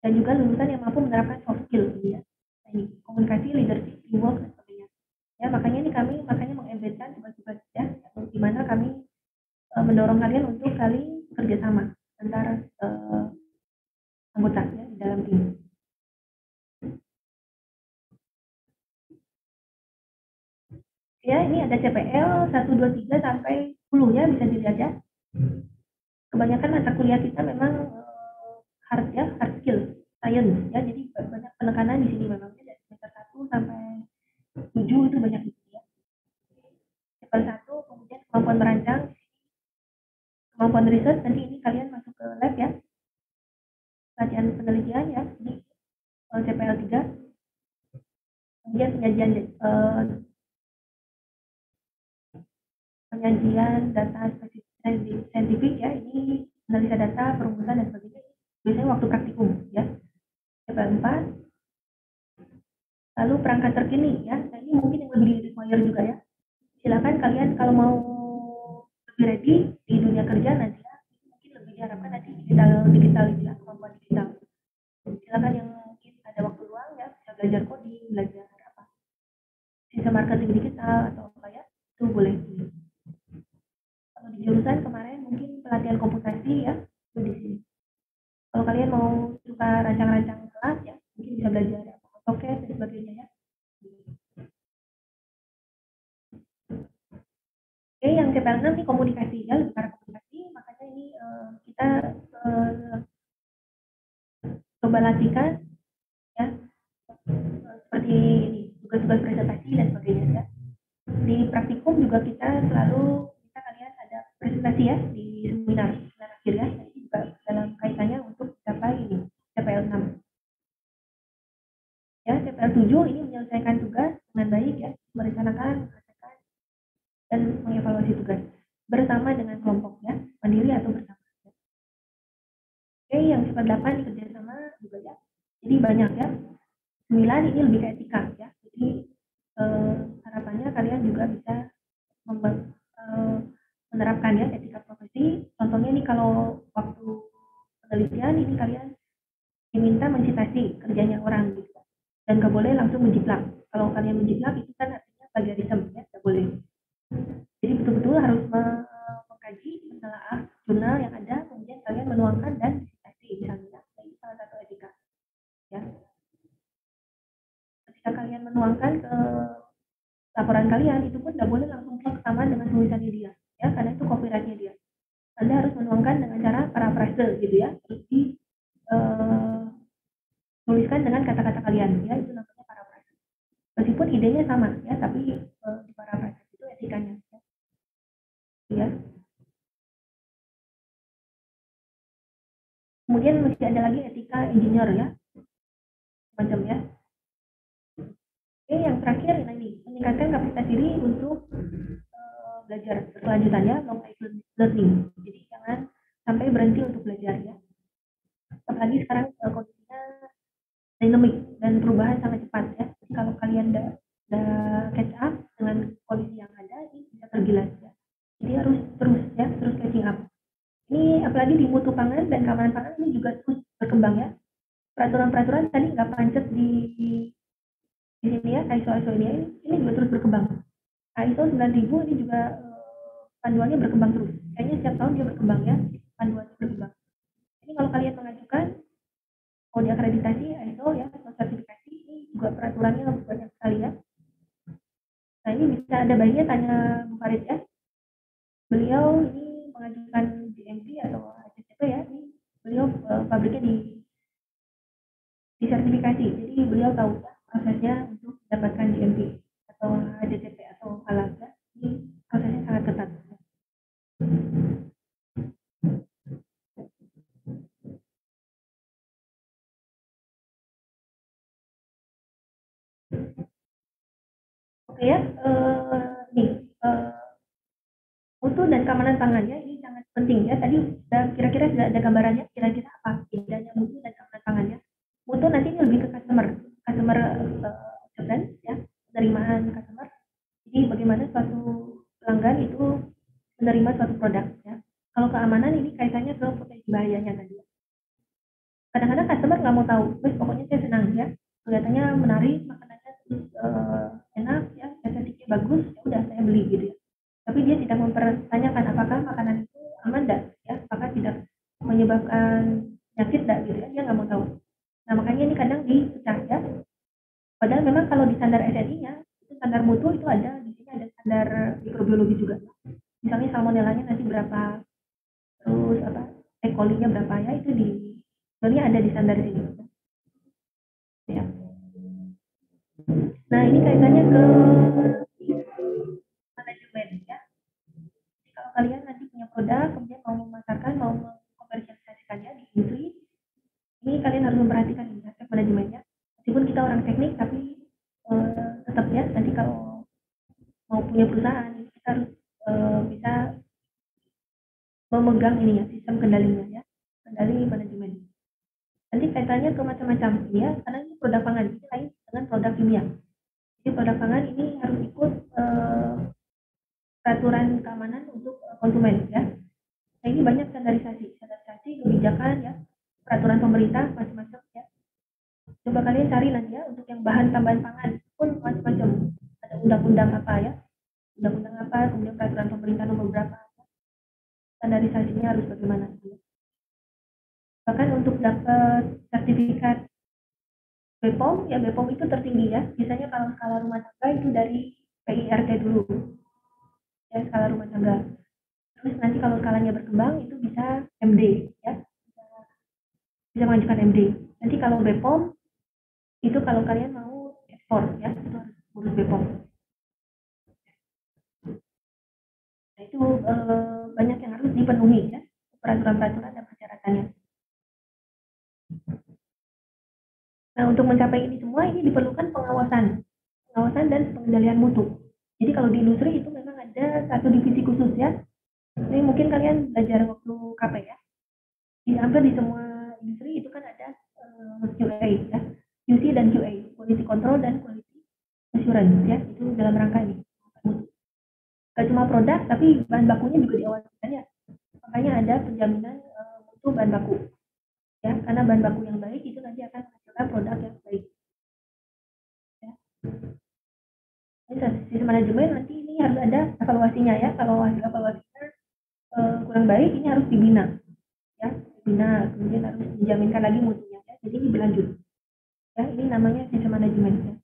Dan juga lulusan yang mampu menerapkan soft skill ya. Nah, ini komunikasi, leadership, teamwork dan sebagainya. Ya, makanya ini kami mengembedkan tugas-tugas ya, di mana kami mendorong kalian untuk saling bekerjasama antara anggota ya, di dalam tim. Ya, ini ada CPL 1, 2, 3 sampai 10 ya, bisa dilihat ya. Kebanyakan mata kuliah kita memang hard skill, science ya, jadi banyak penekanan di sini memang dari semester 1 sampai 7 itu banyak ya. Level 1, kemudian kemampuan merancang, kemampuan riset, nanti ini kalian masuk ke lab ya, latihan penelitian ya, ini CPL 3, kemudian penyajian data saintifik ya, ini analisa data, perumusan dan sebagainya, biasanya waktu praktikum ya. CPL 4, lalu perangkat terkini ya, nah ini mungkin yang lebih require juga ya. Silakan kalian kalau mau lebih ready di dunia kerja nanti ya, mungkin lebih diharapkan nanti digital ya, kemampuan digital. Silakan yang mungkin ada waktu luang ya, bisa belajar coding, belajar apa bisa marketing digital atau apa ya, itu boleh. Kalau di jurusan kemarin mungkin pelatihan komputasi ya, itu di sini. Kalau kalian mau suka rancang-rancang kelas ya, mungkin bisa belajar AutoCAD dan sebagainya ya. Oke, yang CPL 6 ini komunikasi ya, lebih karena komunikasi, makanya ini kita coba latihkan ya, seperti ini, tugas-tugas presentasi dan sebagainya ya. Di praktikum juga kita selalu kita kalian ada presentasi ya di seminar akhir ya, ini juga dalam kaitannya untuk mencapai ini CPL 6 ya. CPL 7 ini menyelesaikan tugas dengan baik ya, merencanakan, menghasilkan dan mengevaluasi tugas bersama dengan kelompok ya, mandiri atau bersama. Oke, yang sifat 8 ini kerjasama juga ya, jadi banyak ya. 9 ini lebih ke etika ya, jadi harapannya kalian juga bisa menerapkan ya etika profesi. Contohnya ini kalau waktu penelitian ini kalian diminta mencitasi kerjanya orang gitu, dan nggak boleh langsung menjiplak. Kalau kalian menjiplak itu kan artinya plagiarisme ya, nggak boleh. Jadi betul-betul harus mengkaji, menelaah jurnal yang ada, kemudian kalian menuangkan dan citasi misalnya. Ini salah satu etika ya. Ketika kalian menuangkan ke laporan kalian, itu pun tidak boleh langsung plak sama dengan tulisannya dia ya, karena itu copyrightnya dia. Anda harus menuangkan dengan cara paraphrase gitu ya, terus tuliskan dengan kata-kata kalian ya, itu namanya paraphrase. Meskipun idenya sama ya, tapi di paraphrase itu etikanya ya. Kemudian masih ada lagi etika engineer ya, macam ya. Oke, yang terakhir ini meningkatkan kapasitas diri untuk belajar berkelanjutannya, long life learning. Jadi jangan sampai berhenti untuk belajar ya. Apalagi sekarang kondisinya dinamik dan perubahan sangat cepat ya. Jadi kalau kalian udah catch up dengan kondisi yang ada, ini bisa tergilas ya. Jadi harus terus ya, terus catching up. Ini apalagi di mutu pangan dan keamanan pangan ini juga terus berkembang ya. Peraturan-peraturan tadi nggak pancet di sini ya, ISO ini juga terus berkembang. ISO 9000 ini juga panduannya berkembang terus. Kayaknya setiap tahun dia berkembang ya, panduannya berkembang. Ini kalau kalian mengajukan mau diakreditasi ISO ya, atau sertifikasi, ini juga peraturannya banyak sekali ya. Nah ini bisa ada baiknya tanya Bu Farid ya. Beliau ini mengajukan GMP atau HACCP ya, ini beliau pabriknya disertifikasi, jadi beliau tahu ya prosesnya untuk mendapatkan GMP atau HACCP atau halal ya. Ini prosesnya sangat ketat. Oke ya, mutu dan keamanan pangannya ini sangat penting ya. Tadi kira-kira sudah ada gambarannya, kira-kira apa bedanya mutu dan keamanan pangannya. Mutu nanti ini lebih ke customer acceptance ya, penerimaan customer. Jadi bagaimana suatu pelanggan itu menerima suatu produk ya. Kalau keamanan ini kaitannya ke potensi bahayanya tadi. Kadang-kadang customer nggak mau tahu, terus pokoknya saya senang ya, kelihatannya menarik, makanannya terus enak ya, estetiknya bagus, ya udah saya beli gitu ya. Tapi dia tidak mempertanyakan apakah makanan itu aman enggak ya, apakah tidak menyebabkan penyakit enggak gitu ya, dia nggak mau tahu. Nah makanya ini kadang dipecah ya. Padahal memang kalau di standar SNI-nya, itu standar mutu itu ada, di sini ada standar mikrobiologi juga. Misalnya salmonellanya nanti berapa, terus apa, E. coli-nya berapa ya, itu di sebenarnya ada di standar sini. Ya. Nah ini kaitannya ke manajemen ya. Jadi kalau kalian nanti punya produk, kemudian mau memasarkan, mau mengkomersialisasikannya di industri, ini kalian harus memperhatikan ini aspek manajemennya. Meskipun kita orang teknik, tapi tetap ya nanti kalau mau punya perusahaan, kita harus bisa memegang ini ya, sistem kendalinya ya, kendali manajemen. Nanti kaitannya ke macam-macam ya, karena ini produk pangan ini lain dengan produk kimia. Jadi produk pangan ini harus ikut peraturan keamanan untuk konsumen ya. Nah ini banyak standarisasi kebijakan ya, peraturan pemerintah macam-macam ya. Coba kalian cari nanti ya, untuk yang bahan tambahan pangan pun macam-macam. Ada undang-undang apa ya, undang-undang apa, kemudian peraturan pemerintah nomor berapa, standarisasinya harus bagaimana. Bahkan untuk dapat sertifikat BPOM, ya BPOM itu tertinggi ya. Biasanya kalau skala rumah tangga itu dari PIRT dulu, ya skala rumah tangga. Terus nanti kalau skalanya berkembang itu bisa MD, ya, bisa mengajukan MD. Nanti kalau BPOM itu kalau kalian mau ekspor, ya, itu harus urus BPOM. Nah, itu banyak yang harus dipenuhi ya, peraturan-peraturan dan persyaratannya. Nah, untuk mencapai ini semua ini diperlukan pengawasan dan pengendalian mutu. Jadi kalau di industri itu memang ada satu divisi khusus ya. Ini mungkin kalian belajar waktu KP ya. Hampir di semua industri itu kan ada QA ya, QC dan QA, quality control dan quality assurance ya. Itu dalam rangka ini. Gak cuma produk, tapi bahan bakunya juga diawasi ya. Makanya ada penjaminan mutu bahan baku. Ya, karena bahan baku yang baik itu nanti akan menghasilkan produk yang baik. Ya. Sistem manajemen nanti ini harus ada evaluasinya ya. Kalau hasil evaluasinya kurang baik, ini harus dibina. Ya, dibina, kemudian harus dijaminkan lagi mutunya. Ya. Jadi ini berlanjut. Ya, ini namanya sistem manajemen. Ya.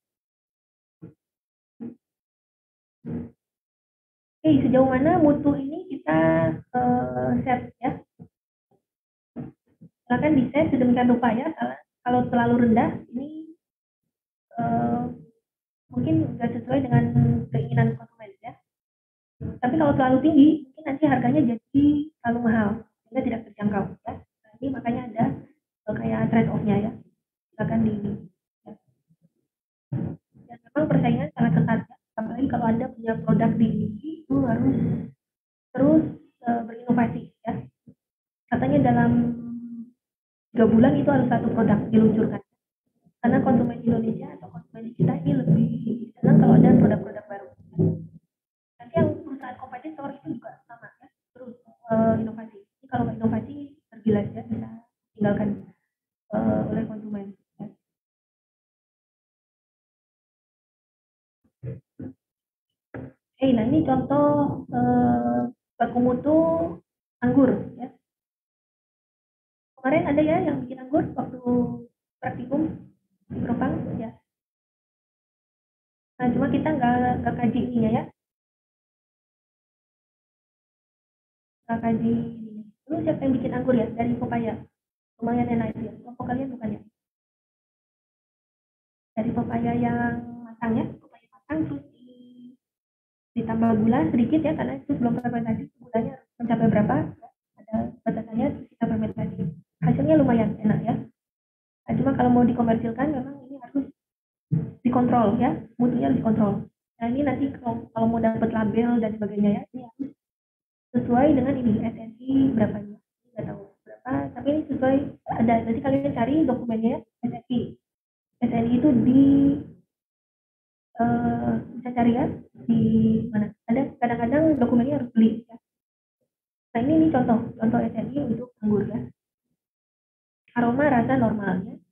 Oke, sejauh mana mutu ini kita set ya. Silakan di set sedemikian rupa ya. Kalau terlalu rendah, ini mungkin nggak sesuai dengan keinginan konsumen ya. Tapi kalau terlalu tinggi, mungkin nanti harganya jadi terlalu mahal, sehingga tidak terjangkau ya. Nah, ini makanya ada kayak trade off-nya ya. Silakan di ini. Ya. Dan memang persaingan sangat ketat ya. Apalagi kalau Anda punya produk tinggi, itu harus terus berinovasi ya. Katanya dalam 3 bulan itu harus satu produk diluncurkan. Karena konsumen Indonesia atau konsumen kita ini lebih senang kalau ada produk-produk baru. Nanti yang perusahaan kompetitor itu juga sama ya, terus inovasi. Jadi kalau nggak inovasi tergilas ya, bisa tinggalkan oleh konsumen. Ya. Oke, nah ini contoh baku mutu anggur ya. Kemarin ada ya yang bikin anggur waktu praktikum di Propang ya. Nah, cuma kita nggak kaji ininya ya. Nggak kaji ininya. Lalu siapa yang bikin anggur ya? Dari Popaya. Lumayan enak itu ya. Kelompok kalian bukan ya? Dari Popaya yang matang ya. Popaya matang terus ditambah gula sedikit ya, karena itu belum fermentasi. Gulanya mencapai berapa? Ada batasannya, terus kita fermentasi. Hasilnya lumayan enak ya. Nah, cuma kalau mau dikomersilkan memang ini harus dikontrol ya, mutunya harus dikontrol. Nah, ini nanti kalau mau dapat label dan sebagainya ya, ini harus sesuai dengan ini SNI berapanya, nggak tahu berapa, tapi ini sesuai, ada, nanti kalian cari dokumennya ya, SNI itu di bisa cari ya di mana, ada kadang-kadang dokumennya harus beli ya. Nah, ini contoh SNI untuk anggur ya. Aroma rasa normalnya.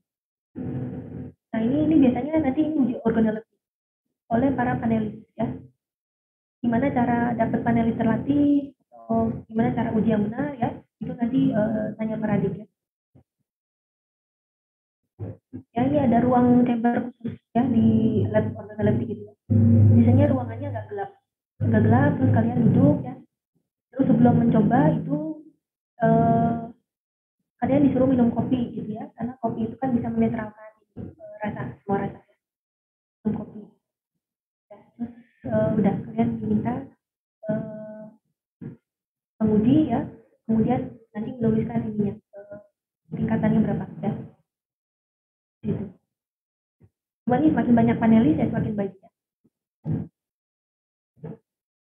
Nah, ini biasanya nanti ini uji organoleptik oleh para panelis ya. Gimana cara dapat panelis terlatih, atau gimana cara uji yang benar ya, itu nanti tanya Paradik ya. Ya, ini ada ruang chamber khusus ya di lab organoleptik gitu ya. Biasanya ruangannya agak gelap, terus kalian duduk ya. Terus sebelum mencoba itu kalian disuruh minum kopi gitu ya, karena kopi itu kan bisa menetralkan semua rasa ya. Minum kopi. Ya, terus udah kalian diminta menguji ya, kemudian nanti menuliskan ininya tingkatannya berapa ya. Gitu. Cuma ini semakin banyak panelis ya semakin baik ya.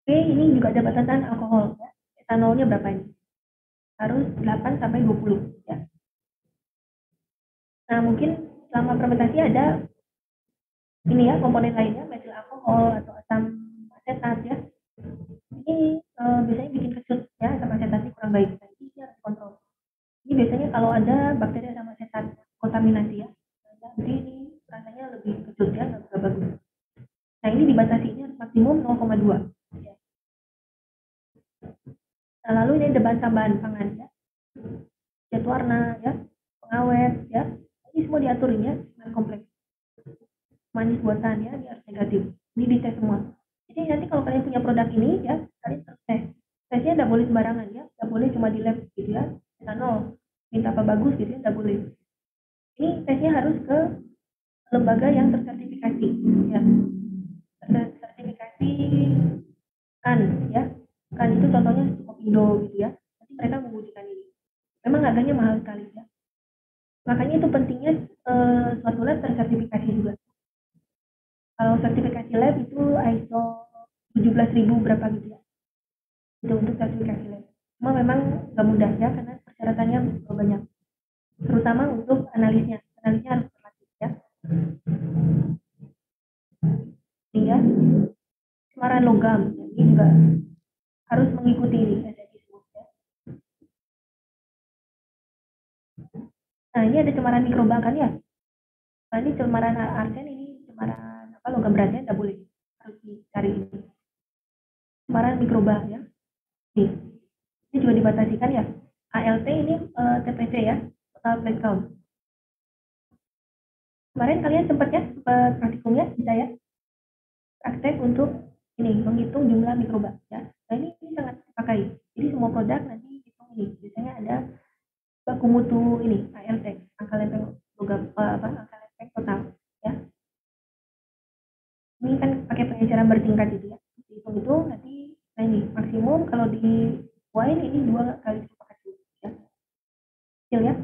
Oke, ini juga ada batasan alkohol ya. Etanolnya berapa ini? Harus 8 sampai 20 ya. Nah, mungkin selama fermentasi ada ini ya komponen lainnya, metil alkohol atau asam asetat ya. Ini biasanya bikin kecut ya, asam asetat ini kurang baik. Nah, ini harus kontrol. Ini biasanya kalau ada bakteri asam asetat kontaminasi ya. Jadi ini rasanya lebih kecut ya, nggak bagus. Nah, ini dibatasi, ini harus maksimum 0,2. Ya. Nah, lalu ini ada bahan-bahan pangan ya. Zat warna ya, pengawet ya. Ini semua diaturin ya, dengan kompleks. Manis buatan ya, ini harus negatif. Ini dites semua. Jadi nanti kalau kalian punya produk ini ya, kalian harus tes. Tesnya tidak boleh sembarangan ya, tidak boleh cuma di lab gitu ya. Kita minta apa bagus gitu ya, tidak boleh. Ini tesnya harus ke lembaga yang tersertifikasi ya. Sertifikasi kan ya. Kan itu contohnya Kopindo gitu ya. Nanti mereka mengujikan ini. Memang harganya mahal sekali ya. Makanya itu pentingnya suatu lab tersertifikasi juga. Kalau sertifikasi lab itu ISO 17.000 berapa gitu ya. Itu untuk sertifikasi lab. Cuma memang nggak mudah ya, karena persyaratannya banyak. Terutama untuk analisnya. Analisnya harus berlatih ya. Sehingga cemaran logam ini juga harus mengikuti ini SNI ya. Nah, ini ada cemaran mikroba kan ya. Nah, ini cemaran arsen, ini cemaran apa logam beratnya tidak boleh, harus dicari ini. Cemaran mikroba ya. Nih, ini juga dibatasi kan ya. ALT ini TPC ya, total plate count. Kemarin kalian sempat praktikumnya bisa ya, praktek untuk ini menghitung jumlah mikroba ya. Nah, ini sangat dipakai. Jadi semua produk nanti hitung ini. Biasanya ada baku mutu ini ALT, angka lempeng logam angka lempeng total ya. Ini kan pakai pengejaran bertingkat gitu ya. Hitung itu nanti, nah ini maksimum kalau di wine ini 2 kali susu kecil ya. Kecil ya.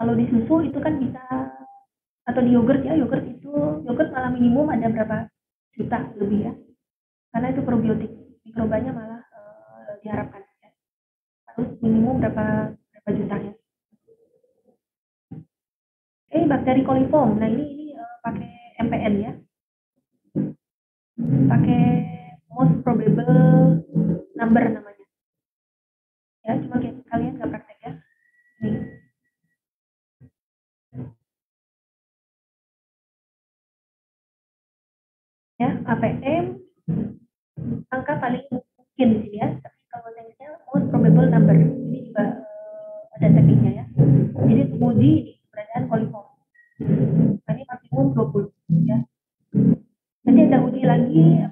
Kalau di susu itu kan bisa, atau di yogurt ya, yogurt malah minimum ada berapa juta lebih ya. Karena itu probiotik, mikrobanya malah diharapkan ya. Harus minimum berapa juta ya. Bakteri coliform. Nah, ini pakai MPN ya. Pakai most probable number namanya. Ya, cuma kalian nggak praktek ya. Nih. Ya, APM angka paling mungkin di sini ya. Tapi kalau tekniknya most probable number. Ini juga ada tekniknya ya. Jadi menguji keberadaan coliform. Nah, ini maksimum 20 ya. Nanti ada uji lagi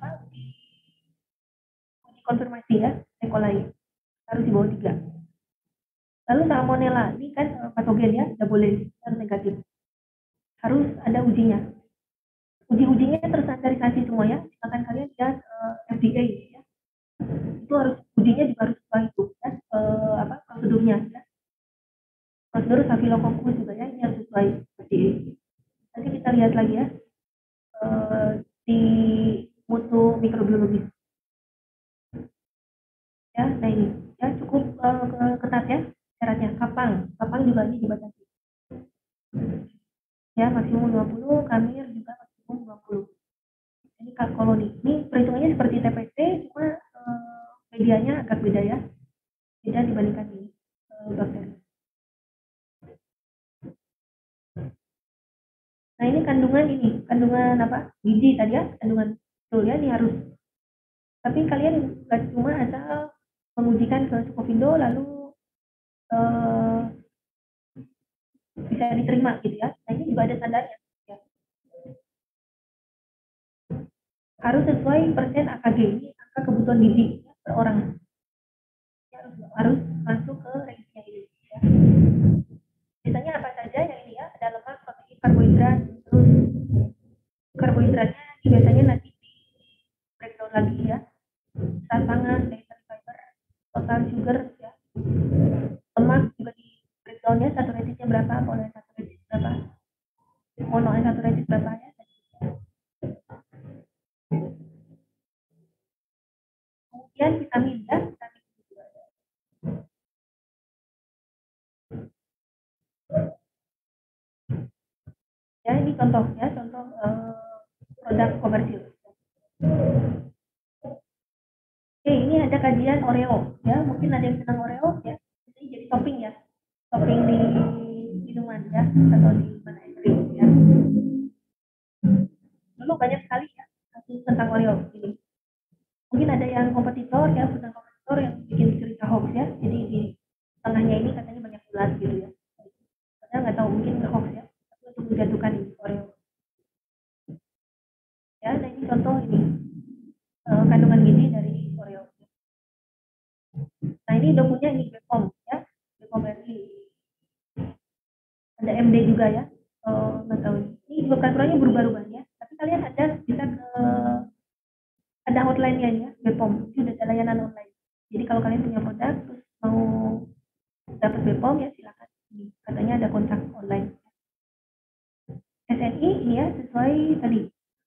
uji konfirmasi ya, E. coli harus di bawah 3. Lalu salmonella ini kan patogen ya, tidak boleh, harus negatif. Harus ada ujinya. Ujinya terstandarisasi semua ya. Silakan kalian lihat FDA ya. Itu harus ujinya juga harus sesuai itu ya, prosedurnya ya. Prosedur Staphylococcus juga ya, ini harus sesuai FDA. Nanti kita lihat lagi ya di mutu mikrobiologis. Ya, nah ini ya cukup ketat ya syaratnya. Kapang juga ini dibatasi ya, maksimum 20, kamir juga maksimum 20. Ini koloni ini perhitungannya seperti TPC, cuma medianya agak beda ya, beda dibandingkan ini bakteri. Nah, ini kandungan apa gizi tadi ya, kandungan betul ya, ini harus. Tapi kalian nggak cuma asal mengujikan ke Sukovindo lalu bisa diterima gitu ya. Nah, ini juga ada standarnya ya. Harus sesuai persen AKG, ini angka kebutuhan gizi ya, per orang ya, harus masuk ke registrnya ini ya. Biasanya apa saja yang ini ya, ada lemak, protein, karbohidrat. Terus karbohidratnya biasanya nanti di breakdown lagi ya, zat pangan, dietary fiber, total sugar ya. Lemak juga di breakdown ya, saturatednya berapa, polyunsaturated berapa, monounsaturated berapa ya. Kemudian vitamin ya, vitamin juga ada. Ya, ini contoh produk komersil. Oke, ini ada kajian Oreo ya, mungkin ada yang senang Oreo ya, ini jadi topping ya, topping di minuman ya, atau di mana es krim ya. Dulu banyak sekali ya kasus tentang Oreo ini. Mungkin ada yang kompetitor ya, perusahaan kompetitor yang bikin cerita hoax ya. Jadi di tengahnya ini katanya banyak ulat gitu ya. Padahal nggak tahu, mungkin hoax ya. Tapi untuk menjatuhkan ini Oreo. Ya, nah ini contoh ini kandungan gizi dari Oreo. Nah ini udah punya ini BPOM ya, BPOM RI. Ada MD juga ya. Nggak tahu ini juga peraturannya berubah-ubah ya. Tapi kalian ada bisa ada hotline-nya ya, BPOM. Itu udah ada layanan online. Jadi kalau kalian punya produk terus mau dapat BPOM ya silakan. Katanya ada kontak online. SNI ini ya sesuai tadi.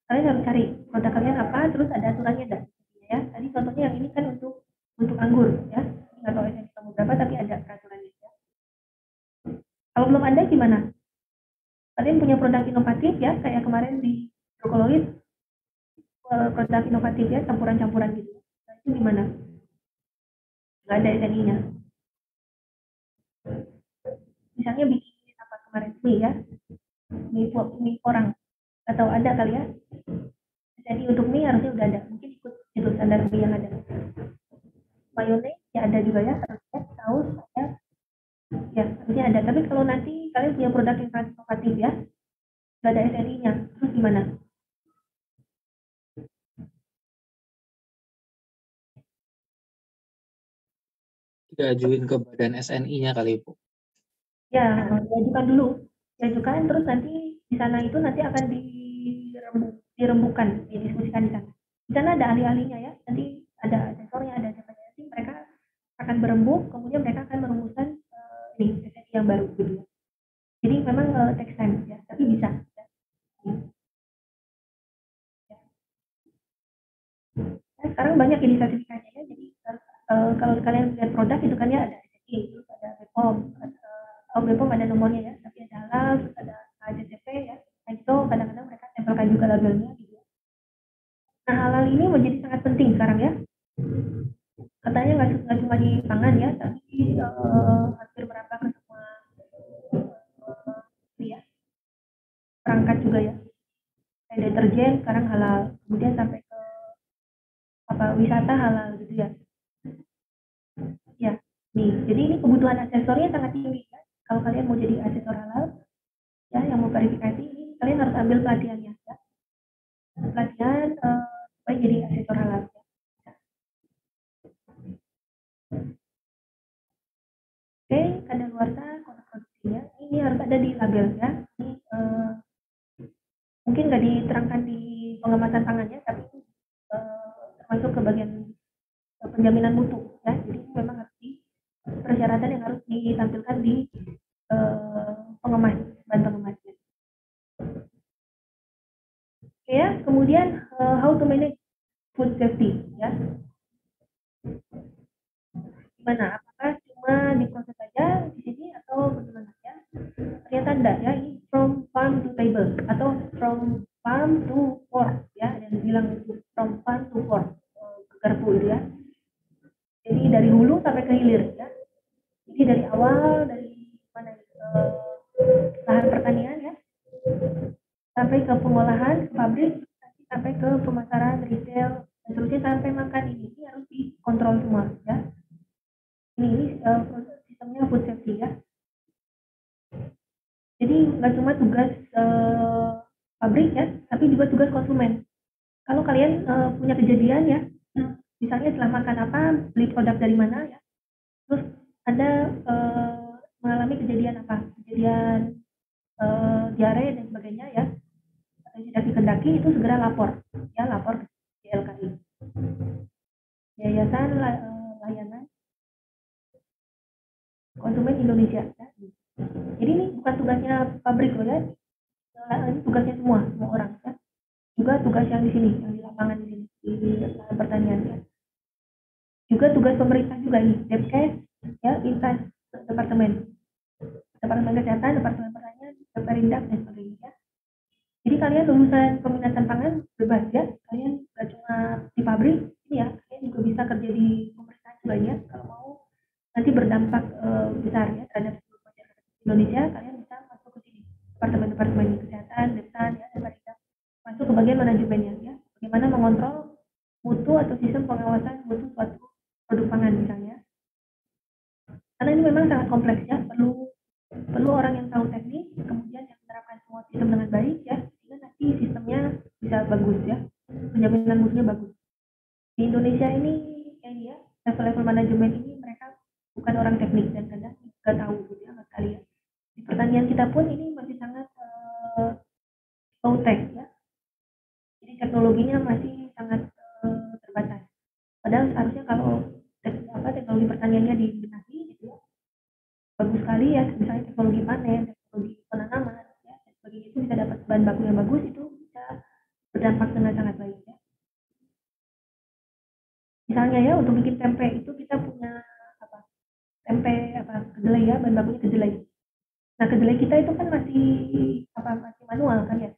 Kalian harus cari produk kalian apa, terus ada aturannya dah. Ya, tadi contohnya yang ini kan untuk anggur ya. Nggak tahu SNI kamu berapa tapi ada peraturannya ya. Kalau belum ada gimana? Kalian punya produk inovatif ya, kayak kemarin di Drokoloid produk inovatif ya, campuran-campuran gitu. Nah, itu gimana? Nggak ada SNI-nya. Misalnya bikin apa kemarin mie ya, mie orang atau ada kali ya. SNI untuk mie harusnya udah ada, mungkin ikut itu standar mie yang ada. Mayones ya ada juga ya, harusnya saus ada. Ya, harusnya ada. Tapi kalau nanti kalian punya produk yang sangat inovatif ya, nggak ada SNI-nya, terus gimana? Diajuin ke badan SNI-nya kali, Bu. Ya, diajukan dulu. Diajukan, terus nanti di sana itu nanti akan dirembukan, didiskusikan di sana. Di sana ada ahli-ahlinya ya, nanti ada asesornya, ada siapa nanti mereka akan berembuk, kemudian mereka akan merumuskan ini SNI yang baru gitu. Jadi memang text time ya, tapi bisa. Ya. Nah, sekarang banyak ini sertifikatnya ya, jadi kalau kalian lihat produk itu kan ya ada SNI, terus ada BPOM, BPOM ada nomornya ya, tapi ada halal, terus ada AJCP ya. Nah itu kadang-kadang mereka tempelkan juga labelnya gitu. Nah halal ini menjadi sangat penting sekarang ya. Katanya nggak cuma di pangan ya, tapi hampir merambah ke semua ya, perangkat juga ya. Kayak deterjen sekarang halal, kemudian sampai ke wisata halal gitu ya. Ya, nih. Jadi ini kebutuhan asesornya sangat tinggi ya. Kalau kalian mau jadi asesor halal, ya yang mau verifikasi ini kalian harus ambil pelatihannya ya. Pelatihan supaya jadi asesor halal. Ya. Oke, kadaluarsa kontrak produksinya ini harus ada di label ya. Ini mungkin nggak diterangkan di pengemasan pangannya, tapi termasuk ke bagian penjaminan mutu ya. Jadi memang harus di persyaratan yang harus ditampilkan di pengemas, bahan pengemasnya. Oke ya, kemudian how to manage food safety ya. Gimana? Apakah cuma diproses saja di sini atau bagaimana ya? Ternyata enggak ya, ini from farm to table atau from farm to fork ya, yang bilang from farm to fork ke garpu itu ya. Jadi dari hulu sampai ke hilir ya. Jadi dari awal dari mana lahan pertanian ya sampai ke pengolahan ke pabrik sampai ke pemasaran retail dan seterusnya sampai makan ini harus dikontrol semua ya. Ini sistemnya food safety ya. Jadi nggak cuma tugas pabrik ya, tapi juga tugas konsumen. Kalau kalian punya kejadian ya, misalnya setelah makan apa, beli produk dari mana ya, terus Anda mengalami kejadian apa, kejadian diare dan sebagainya ya, tidak dikendaki itu segera lapor, ya lapor ke YLKI, Yayasan Layanan Konsumen Indonesia. Ya. Jadi ini bukan tugasnya pabrik loh ya, ini tugasnya semua orang ya. Juga tugas yang di sini, yang di lapangan di sini, di lahan pertanian ya. Juga tugas pemerintah juga ini, Depkes, ya, Intas, Departemen Kesehatan, Departemen Pertanian, Perindak dan sebagainya. Ya. Jadi kalian lulusan peminatan pangan bebas ya, kalian nggak cuma di pabrik, ini ya, kalian juga bisa kerja di pemerintahan juga ya. Kalau mau nanti berdampak besar ya terhadap masyarakat Indonesia, kalian bisa masuk ke sini, departemen kesehatan, Deptan, ya, Perindak, masuk ke bagian manajemennya ya, bagaimana mengontrol mutu atau sistem pengawasan mutu suatu produk pangan misalnya. Karena ini memang sangat kompleks ya, perlu orang yang tahu teknik, kemudian yang menerapkan semua sistem dengan baik ya, sehingga nanti sistemnya bisa bagus ya, penjaminan mutunya bagus. Di Indonesia ini ya level-level manajemen ini mereka bukan orang teknik dan kadang nggak tahu gitu ya, nggak sekali ya. Di pertanian kita pun ini masih sangat low tech ya, jadi teknologinya masih sangat terbatas. Padahal seharusnya kalau teknologi pertaniannya dibenahi gitu ya, bagus sekali ya, misalnya teknologi panen, teknologi penanaman ya, dan sebagainya, itu bisa dapat bahan baku yang bagus, itu bisa berdampak dengan sangat baik ya. Misalnya ya untuk bikin tempe itu kita punya tempe kedelai ya, bahan bakunya kedelai. Nah kedelai kita itu kan masih manual kan ya.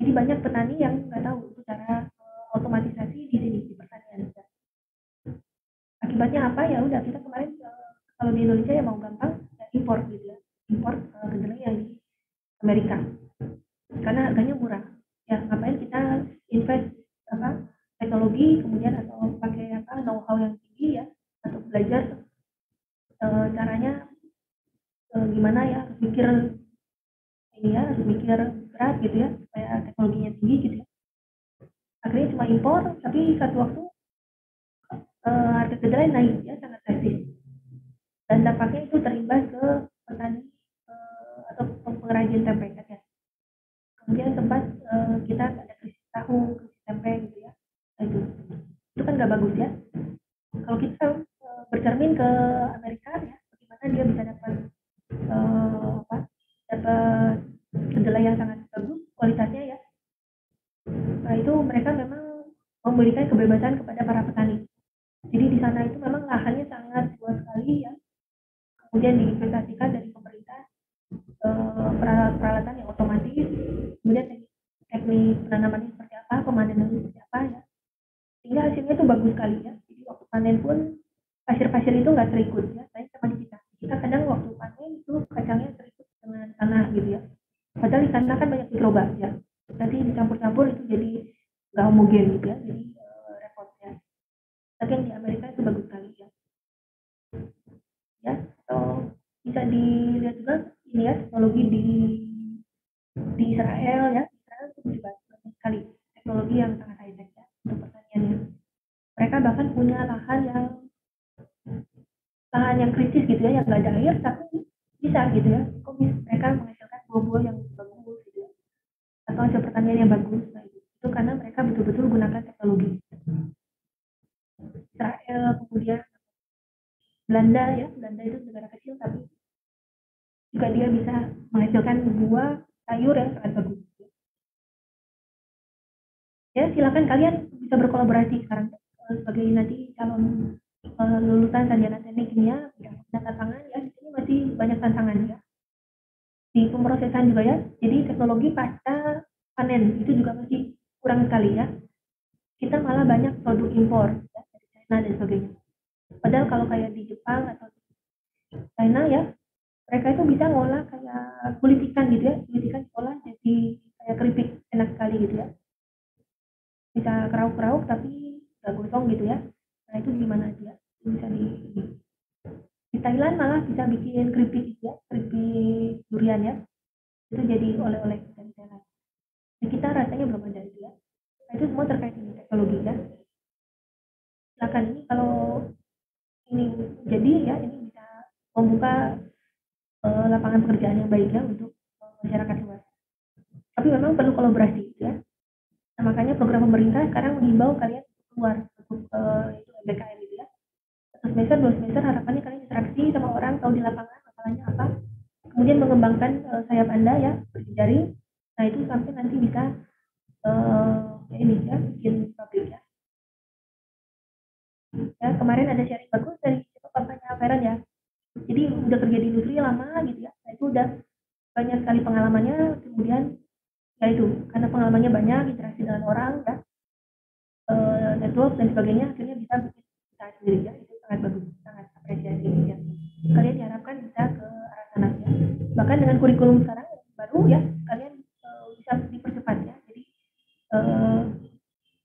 Jadi banyak petani yang nggak tahu itu cara otomatisasi di sini di pertanian. Akibatnya apa ya? Udah kita kemarin kalau di Indonesia ya mau gampang ya impor gitu ya, impor kedelai yang di Amerika karena harganya murah. Ya ngapain kita invest teknologi kemudian atau pakai know-how yang tinggi ya, atau belajar caranya gimana ya, harus mikir ini ya, harus mikir berat gitu ya supaya teknologinya tinggi gitu ya. Akhirnya cuma impor, tapi satu waktu harga kedelai naik ya, sangat drastis, dan dampaknya itu terimbas ke petani atau pengrajin tempe kan ya. Kemudian tempat kita ada krisis tahu, krisis tempe gitu ya. Nah, itu kan nggak bagus ya. Kalau kita bercermin ke Amerika ya, bagaimana dia bisa dapat dapat kedelai yang sangat bagus kualitasnya ya. Nah itu mereka memang memberikan kebebasan kepada para petani. Jadi di sana itu memang lahannya sangat luas sekali ya. Kemudian diinvestasikan dari pemerintah peralatan yang otomatis, kemudian teknik penanamannya seperti apa, pemanenannya seperti apa ya. Sehingga hasilnya itu bagus sekali ya. Jadi waktu panen pun pasir-pasir itu nggak terikut ya. Saya sama di kita. Kita kadang waktu panen itu kacangnya terikut dengan tanah gitu ya. Padahal di sana kan banyak mikroba ya. Nanti dicampur-campur itu jadi nggak homogen gitu ya. Jadi repotnya. Tapi yang di Amerika itu bagus sekali ya. Ya, atau bisa dilihat juga ini ya, teknologi di Israel ya. Israel itu juga banyak sekali teknologi yang sangat high tech ya untuk pertaniannya. Mereka bahkan punya lahan yang kritis gitu ya, yang nggak ada air tapi bisa gitu ya. Kok mereka menghasilkan buah-buah yang bagus gitu ya, atau hasil pertanian yang bagus. Nah itu karena mereka betul-betul gunakan teknologi. Israel, kemudian Belanda ya, Belanda itu negara kecil tapi juga dia bisa menghasilkan buah sayur yang sangat bagus. Ya silakan kalian bisa berkolaborasi sekarang sebagai nanti calon lulusan sarjana teknik kimia bidang tata pangan ya, di sini masih banyak tantangan ya di pemrosesan juga ya. Jadi teknologi pasca panen itu juga masih kurang sekali ya. Kita malah banyak produk impor ya, dari China dan sebagainya. Padahal kalau kayak di Jepang atau China ya, mereka itu bisa ngolah kayak kulit ikan gitu ya, kulit ikan diolah jadi kayak keripik, enak sekali gitu ya. Bisa kerauk-kerauk tapi nggak gosong gitu ya. Nah itu gimana aja bisa di Thailand malah bisa bikin keripik gitu ya, keripik durian ya, itu jadi oleh-oleh dari Thailand. Nah, kita rasanya belum ada itu ya. Nah itu semua terkait dengan teknologi ya. Silakan ini kalau ini jadi ya, ini bisa membuka lapangan pekerjaan yang baik ya untuk masyarakat luas. Tapi memang perlu kolaborasi ya. Nah, makanya program pemerintah sekarang menghimbau kalian keluar untuk itu MBKM gitu ya. 1 semester, 2 semester harapannya kalian interaksi sama orang, tahu di lapangan masalahnya apa. Kemudian mengembangkan sayap Anda ya, berjejaring. Nah itu sampai nanti bisa ini ya, bikin pabrik ya. Ya kemarin ada sharing bagus dari papanya Feren ya. Jadi udah kerja di industri lama gitu ya. Nah itu udah banyak sekali pengalamannya. Kemudian ya itu karena pengalamannya banyak, interaksi dengan orang ya, network dan sebagainya, akhirnya bisa bikin usaha sendiri ya. Itu sangat bagus, sangat apresiasi ya. Kalian diharapkan bisa ke arah sana ya. Bahkan dengan kurikulum sekarang yang baru ya, kalian bisa dipercepat ya. Jadi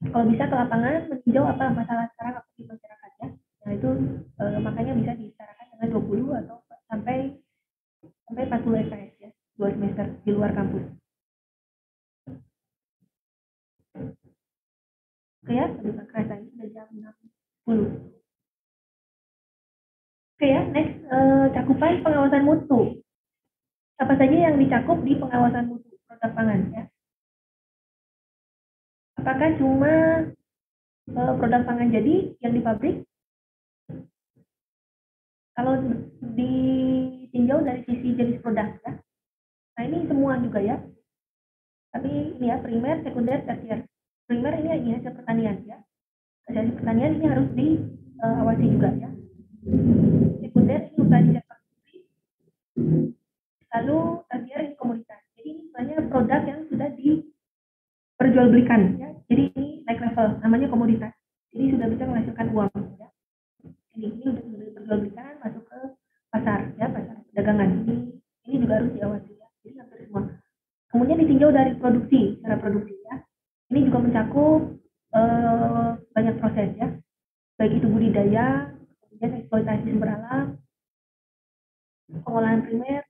Kalau bisa ke lapangan meninjau apa masalah sekarang apa di masyarakat ya. Nah itu makanya bisa disetarakan dengan 20 atau sampai 40 SKS ya, 2 semester di luar kampus. Oke ya, aduh nggak kerasa ini sudah jam 6.10. Oke ya, next cakupan pengawasan mutu. Apa saja yang dicakup di pengawasan mutu produk pangan ya? Apakah cuma produk pangan jadi yang di pabrik? Kalau ditinjau dari sisi jenis produk ya, nah ini semua juga ya. Tapi ini ya primer, sekunder, tersier. Primer ini hasil pertanian ya. Hasil pertanian ini harus diawasi juga ya. Sekunder ini usaha di sektor industri. Lalu tersier ini komoditas. Jadi ini sebenarnya produk yang sudah diperjualbelikan ya. Jadi ini naik level, namanya komoditas. Jadi sudah bisa menghasilkan uang ya. Ini sudah diperjualbelikan masuk ke pasar ya, pasar perdagangan. Ini juga harus diawasi ya. Jadi hampir semua. Kemudian ditinjau dari produksi, cara produksi ya. Ini juga mencakup banyak proses ya, baik itu budidaya, kemudian eksploitasi sumber alam, pengolahan primer,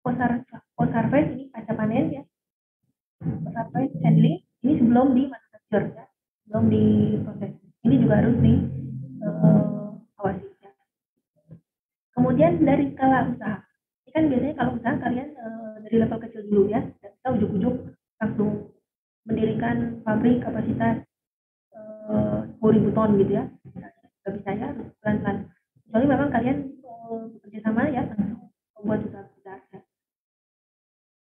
post harvest ini pasca panen ya, post harvest handling ini sebelum di manufacture ya, sebelum diproses. Ini juga harus diawasi ya. Kemudian dari skala usaha, ini kan biasanya kalau usaha kalian dari level kecil dulu ya, dan kita ujuk-ujuk langsung mendirikan pabrik kapasitas 10.000 ton gitu ya, nggak bisa ya, harus pelan-pelan. Kecuali memang kalian bekerja sama ya, langsung membuat usaha besar ya.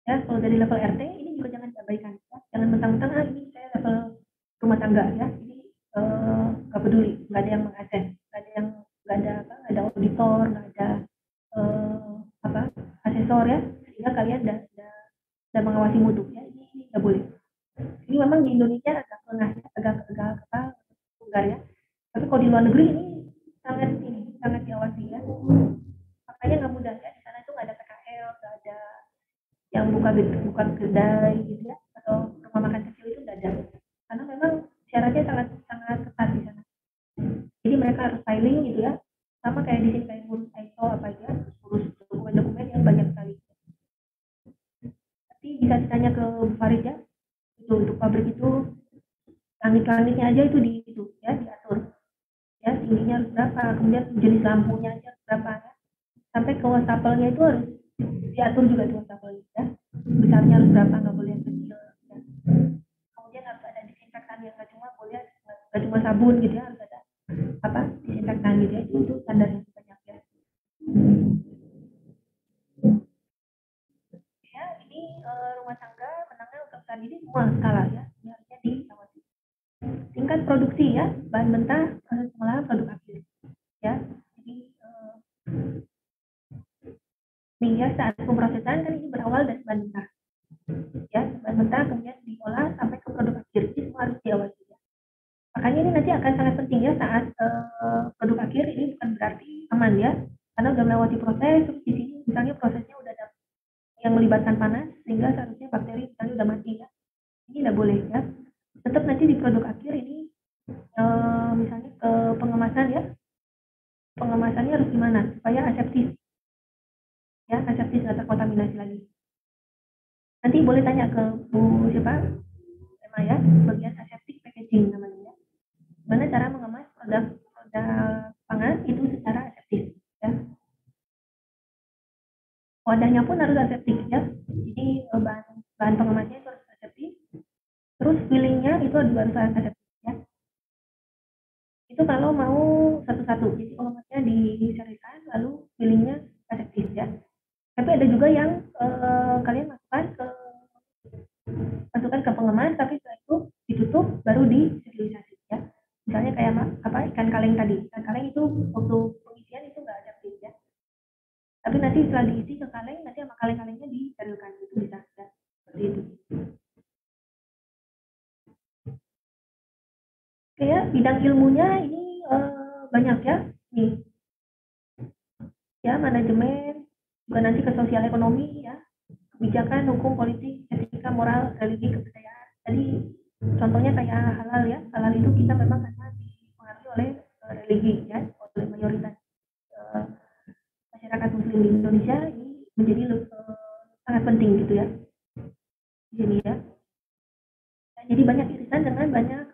Ya, kalau dari level RT ini juga jangan diabaikan ya, jangan mentang-mentang ini saya level rumah tangga ya, ini nggak peduli, nggak ada yang mengakses, nggak ada auditor, nggak ada asesor ya, sehingga kalian sudah mengawasi mutu ya, ini nggak boleh. Ini memang di Indonesia agak lengah ya, agak vulgar ya. Tapi kalau di luar negeri ini sangat diawasi ya. Makanya nggak mudah ya, di sana itu nggak ada PKL, nggak ada yang buka kedai gitu ya, atau rumah makan kecil itu nggak ada. Karena memang syaratnya sangat ketat di sana. Jadi mereka harus filing gitu ya, sama kayak di sini kayak ngurus ISO apa aja, urus dokumen-dokumen yang banyak sekali. Tapi bisa ditanya ke Bu Farid ya, itu untuk pabrik itu langit-langitnya aja itu ya diatur ya, tingginya harus berapa, kemudian jenis lampunya aja berapa ya, sampai ke wastafel-nya itu harus diatur juga tuh wastafel ya, besarnya harus berapa, nggak boleh yang kecil ya. Kemudian harus ada disinfektan yang nggak cuma sabun gitu ya, harus ada disinfektan gitu ya, itu standar yang banyak ya. Ya ini rumah tangga, menengah, untuk saat ini semua skala ya, ini harusnya diawasi. Tingkat produksi ya, bahan mentah, proses pengolahan, produk akhir ya. Jadi nih ya, saat pemrosesan kan ini berawal dari bahan mentah ya, bahan mentah kemudian diolah sampai ke produk akhir, ini semua harus diawasi ya. Makanya ini nanti akan sangat penting ya saat produk akhir, ini bukan berarti aman ya, karena udah melewati proses, terus di sini misalnya prosesnya udah ada yang melibatkan panas sehingga seharusnya bakteri misalnya udah mati ya, ini nggak boleh ya. Tetap nanti di produk akhir ini misalnya ke pengemasan ya, pengemasannya harus gimana supaya aseptis ya, aseptis nggak terkontaminasi lagi. Nanti boleh tanya ke Bu siapa, Emma ya, bagian aseptic packaging namanya ya, gimana cara mengemas produk pangan itu secara aseptis ya. Wadahnya pun harus aseptik ya, jadi bahan pengemasnya itu harus aseptik, terus fillingnya itu harus aseptik ya. Itu kalau mau satu-satu, jadi pengemasnya diserikan lalu fillingnya aseptis ya. Tapi ada juga yang kalian masukkan ke pengemas, tapi setelah itu ditutup baru disterilisasi ya. Misalnya kayak ikan kaleng tadi, ikan kaleng itu waktu pengisian itu nggak aseptis ya, tapi nanti setelah diisi ke kaleng, nanti sama kaleng-kalengnya disterilkan, itu bisa ya, seperti itu. Oke ya, bidang ilmunya ini banyak ya, nih ya, manajemen, juga nanti ke sosial ekonomi ya, kebijakan, hukum, politik, etika, moral, religi, kebudayaan. Tadi Contohnya kayak halal ya, halal itu kita memang karena dipengaruhi oleh religi ya, oleh mayoritas masyarakat muslim di Indonesia ini menjadi sangat penting gitu ya di sini ya. Jadi banyak irisan dengan banyak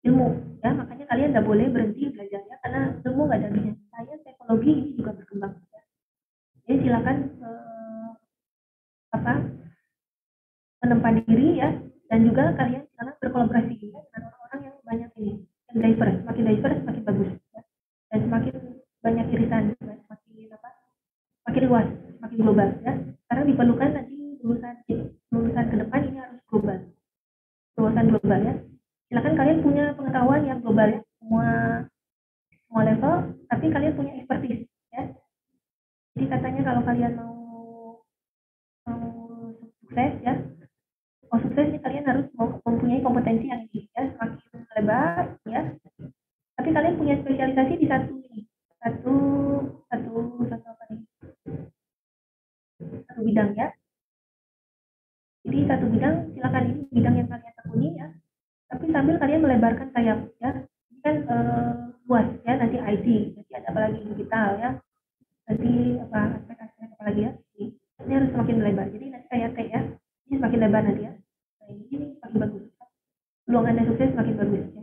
ilmu ya, makanya kalian nggak boleh berhenti belajarnya karena ilmu nggak ada habisnya. Sains, teknologi ini juga berkembang ya. Jadi silakan menempa diri ya, dan juga kalian sekarang berkolaborasi ya, dengan orang-orang yang banyak ini, yang diverse, semakin diverse semakin bagus ya. Dan semakin banyak irisan ya, semakin luas, semakin global ya. Sekarang diperlukan nanti lulusan ke depan ini harus global, luasan global ya. Silakan kalian punya pengetahuan yang global ya, semua level, tapi kalian punya expertise ya. Jadi katanya kalau kalian mau sukses ya, sukses ini kalian harus mempunyai kompetensi yang tinggi ya, semakin lebar ya. Tapi kalian punya spesialisasi di satu bidang ya. Jadi satu bidang silakan, ini bidang yang kalian tekuni ya. Tapi sambil kalian melebarkan sayap ya. Ini kan luas ya, nanti IT, nanti ada apa lagi digital ya. Nanti aspek-aspek apa lagi ya. Ini harus semakin melebar. Jadi nanti kayak T ya. Ini semakin lebar nanti ya. Nah, ini semakin bagus. Peluang Anda sukses semakin bagus ya.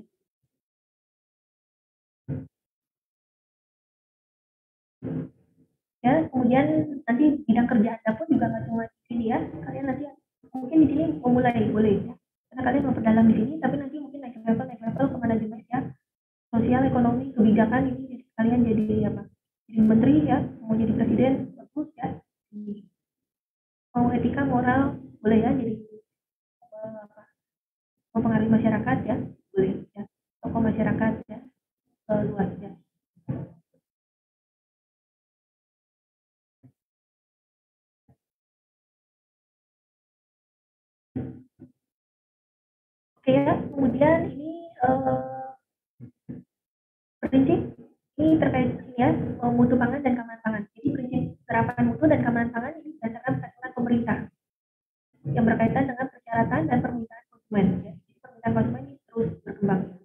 Ya, kemudian nanti bidang kerja Anda pun juga nggak cuma di sini ya. Kalian nanti mungkin di sini memulai boleh ya. Karena kalian memperdalam di sini, tapi nanti mungkin naik level ke manajemen ya. Sosial, ekonomi, kebijakan ini jadi kalian jadi apa? Jadi menteri ya, mau jadi presiden bagus ya. Mau etika, moral boleh ya, jadi mempengaruhi masyarakat ya, boleh ya. Tokoh masyarakat ya, luas ya. Oke ya, kemudian ini prinsip ini terkait ya, mutu pangan dan keamanan pangan. Jadi prinsip serapan mutu dan keamanan pangan ini berdasarkan peraturan pemerintah yang berkaitan dengan persyaratan dan permintaan konsumen. Ya. Jadi permintaan konsumen ini terus berkembang.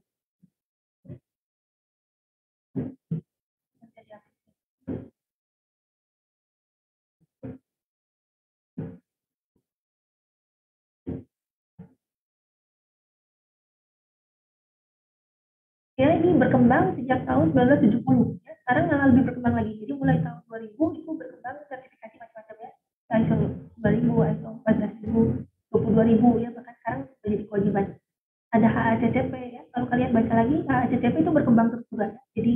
Ya, ini berkembang sejak tahun 1970 ya. Sekarang malah lebih berkembang lagi. Jadi mulai tahun 2000 itu berkembang sertifikasi macam-macam ya. ISO 2000, ISO 14000, 22000 ya, bahkan sekarang sudah jadi kewajiban. Ada HACCP ya. Kalau kalian baca lagi, HACCP itu berkembang terus juga. Jadi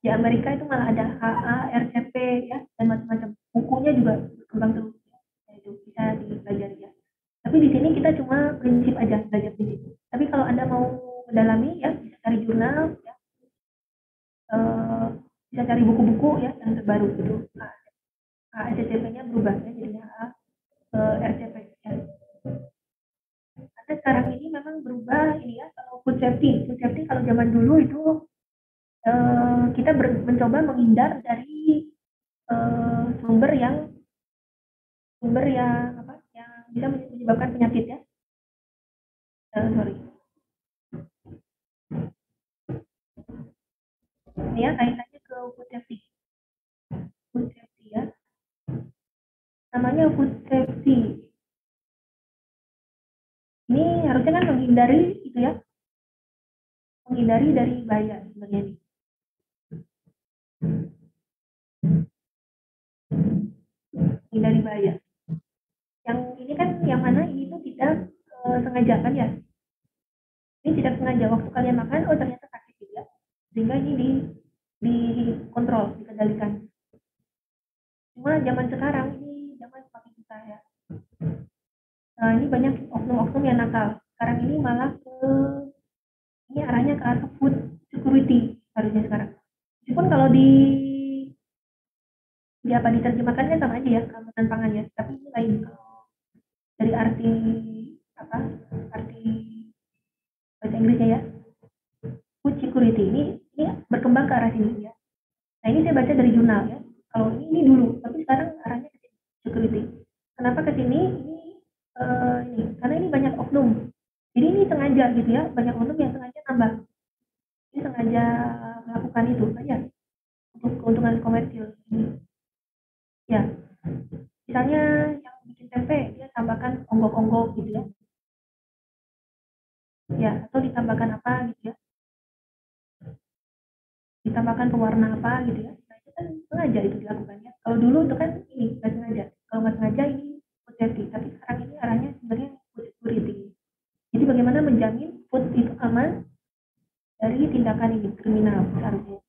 di Amerika itu malah ada HARCP ya, dan macam-macam. Bukunya juga berkembang terus ya. Itu bisa dipelajari ya. Tapi di sini kita cuma prinsip aja, belajar prinsip. Tapi kalau Anda mau mendalami ya, bisa cari jurnal ya, bisa cari buku-buku ya yang terbaru gitu. HACCP-nya berubah ya, jadinya RCP ya. Karena sekarang ini memang berubah ini ya, food safety kalau zaman dulu itu kita mencoba menghindar dari sumber yang apa yang bisa menyebabkan penyakit ya. Sorry. Ini ya kaitannya ke food safety ya. Namanya food safety. Ini harusnya kan menghindari itu ya, menghindari dari bahaya sebenarnya ini. Menghindari bahaya. Yang ini kan yang mana ini tuh tidak sengaja kan ya. Ini tidak sengaja waktu kalian makan, oh ternyata sakit gitu ya. Sehingga ini dikontrol, dikendalikan. Cuma zaman sekarang ini zaman semakin susah ya. Nah, ini banyak oknum-oknum yang nakal. Sekarang ini malah ini arahnya ke arah food security harusnya sekarang. Meskipun kalau apa diterjemahkannya sama aja ya, keamanan pangan ya, tapi ini lain dari arti bahasa Inggrisnya ya, food security ini berkembang ke arah sini ya. Nah, ini saya baca dari jurnal ya. Kalau ini dulu, tapi sekarang arahnya ke security. Kenapa ke sini? Ini karena ini banyak oknum Jadi ini sengaja gitu ya, banyak oknum yang sengaja nambah. Ini sengaja melakukan itu saja untuk keuntungan komersil. Ya, misalnya yang bikin tempe dia tambahkan onggok-onggok gitu ya. Ya, atau ditambahkan apa gitu ya. Ditambahkan pewarna apa gitu ya. Nah, itu kan sengaja itu dilakukannya. Kalau dulu itu kan ini nggak sengaja. Kalau nggak sengaja ini food safety, tapi sekarang ini arahnya sebenarnya food security. Jadi bagaimana menjamin food itu aman dari tindakan ini kriminal seharusnya.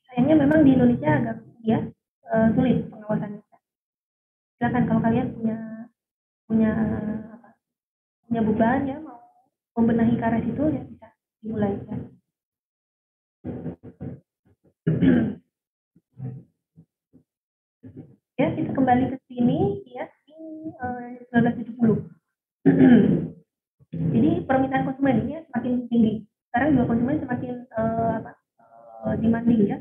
Sayangnya memang di Indonesia agak ya sulit pengawasannya. Silakan kalau kalian punya punya apa, punya beban ya mau membenahi ke arah situ ya bisa dimulai ya. Ya kita kembali ke sini ya ini 1970. Jadi permintaan konsumen ini semakin tinggi. Sekarang juga konsumen semakin demanding ya.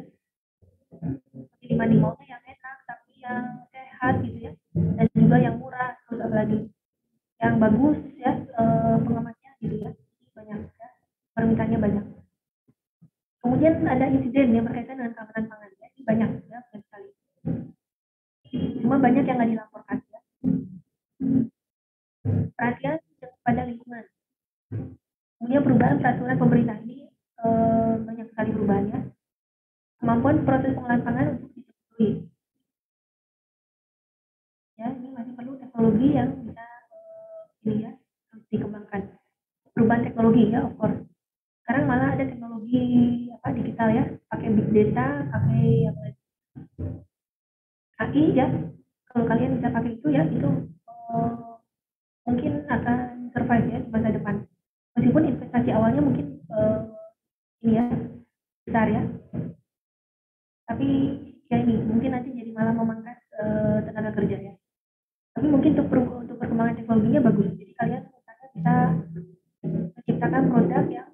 Demanding maunya yang enak tapi yang sehat gitu ya. Dan juga yang murah terus apalagi yang bagus ya pengamatnya gitu ya. Banyak ya. Permintaannya banyak. Kemudian ada insiden yang berkaitan dengan keamanan pangan ya. Ini banyak ya, banyak sekali. Cuma banyak yang nggak dilaporkan ya. Perhatian pada lingkungan. Kemudian perubahan peraturan pemerintah ini banyak sekali perubahannya. Kemampuan proses pengolahan pangan untuk disetujui. Ya, ini masih perlu teknologi yang bisa ini ya harus dikembangkan. Perubahan teknologi ya, of course. Sekarang malah ada teknologi apa digital ya, pakai big data, pakai apa, AI ya. Kalau kalian bisa pakai itu ya, itu mungkin akan survive ya di masa depan. Meskipun investasi awalnya mungkin ini ya besar ya, tapi ya ini mungkin nanti jadi malah memangkas tenaga kerja ya. Tapi mungkin untuk perkembangan teknologinya bagus. Jadi kalian misalnya bisa menciptakan produk yang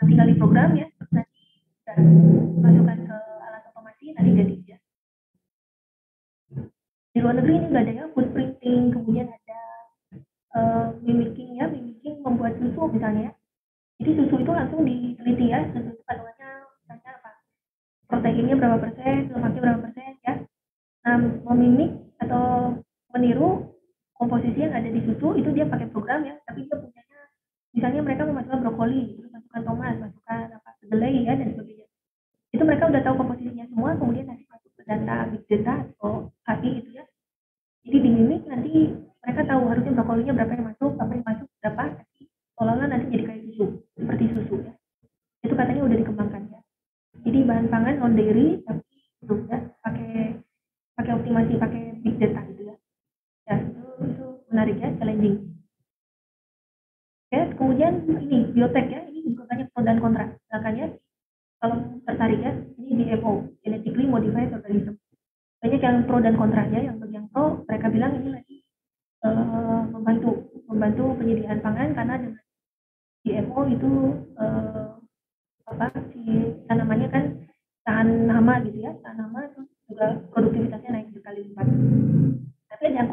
tinggal di program ya, terus nanti bisa masukkan ke alat otomasi nanti jadi ya. Di luar negeri ini nggak ada ya food printing, kemudian ada mimicking ya, mimicking membuat susu misalnya. Jadi susu itu langsung diteliti ya, susu itu kandungannya misalnya apa, proteinnya berapa persen, lemaknya berapa persen ya. Nah, memimik atau meniru komposisi yang ada di susu itu dia pakai program ya, tapi dia punyanya misalnya mereka memasukkan brokoli, terus masukkan tomat, masukkan apa kedelai ya dan sebagainya. Itu mereka udah tahu komposisinya semua, kemudian nanti masuk ke data big data atau AI itu ya. Jadi di mimik nanti mereka tahu harusnya brokolinya berapa yang masuk, apa yang masuk berapa, nanti seolah-olah nanti jadi kayak susu, seperti susu ya. Itu katanya udah dikembangkan ya. Jadi bahan pangan non dairy tapi itu ya pakai optimasi, pakai big data gitu ya. Ya itu menarik ya, challenging. Ya, kemudian ini biotek ya, ini juga banyak pro dan kontra. Makanya kalau tertarik ya, ini GMO, genetically modified organism. Banyak yang pro dan kontranya. Yang pro mereka bilang ini lagi membantu penyediaan pangan karena dengan GMO itu si tanamannya kan tahan hama gitu ya, tahan hama terus juga produktivitasnya naik berkali lipat. Tapi ada yang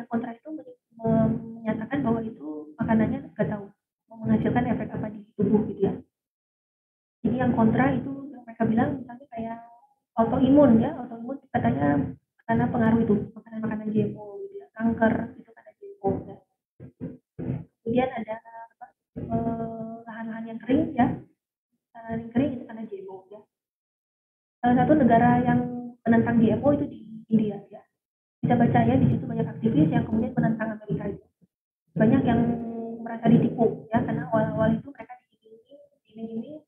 kontra itu menyatakan bahwa itu makanannya nggak tahu mau menghasilkan efek apa di tubuh gitu ya. Jadi yang kontra itu yang mereka bilang misalnya kayak autoimun ya, autoimun katanya karena pengaruh itu makanan-makanan GMO gitu ya, kanker itu karena GMO ya. Kemudian ada lahan-lahan yang kering ya, lahan yang kering itu karena GMO ya. Salah satu negara yang menentang GMO itu di India ya. Bisa baca ya, di situ banyak aktivis yang kemudian menentang Amerika itu. Banyak yang merasa ditipu ya, karena awal-awal itu mereka diiming-iming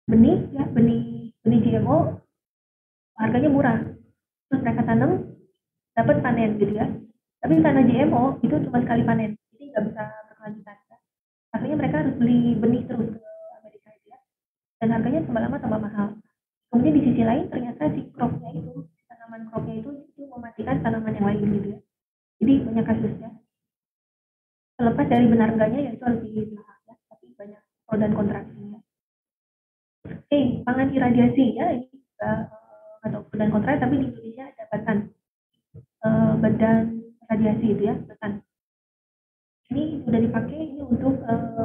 benih ya, benih GMO harganya murah. Terus mereka tanam dapat panen gitu ya. Tapi karena GMO itu cuma sekali panen, jadi nggak bisa berkelanjutan. Ya. Akhirnya mereka harus beli benih terus ke Amerika itu ya. Dan harganya tambah lama tambah mahal. Kemudian di sisi lain ternyata si cropnya itu, tanaman cropnya itu mematikan tanaman yang lain gitu ya. Jadi banyak kasusnya. Terlepas dari benar enggaknya ya itu harus dilihat ya, tapi banyak pro dan kontranya. Oke, pangan iradiasi ya ini juga atau pro dan kontra, tapi di Indonesia ada badan radiasi itu ya, badan. Ini sudah dipakai ini untuk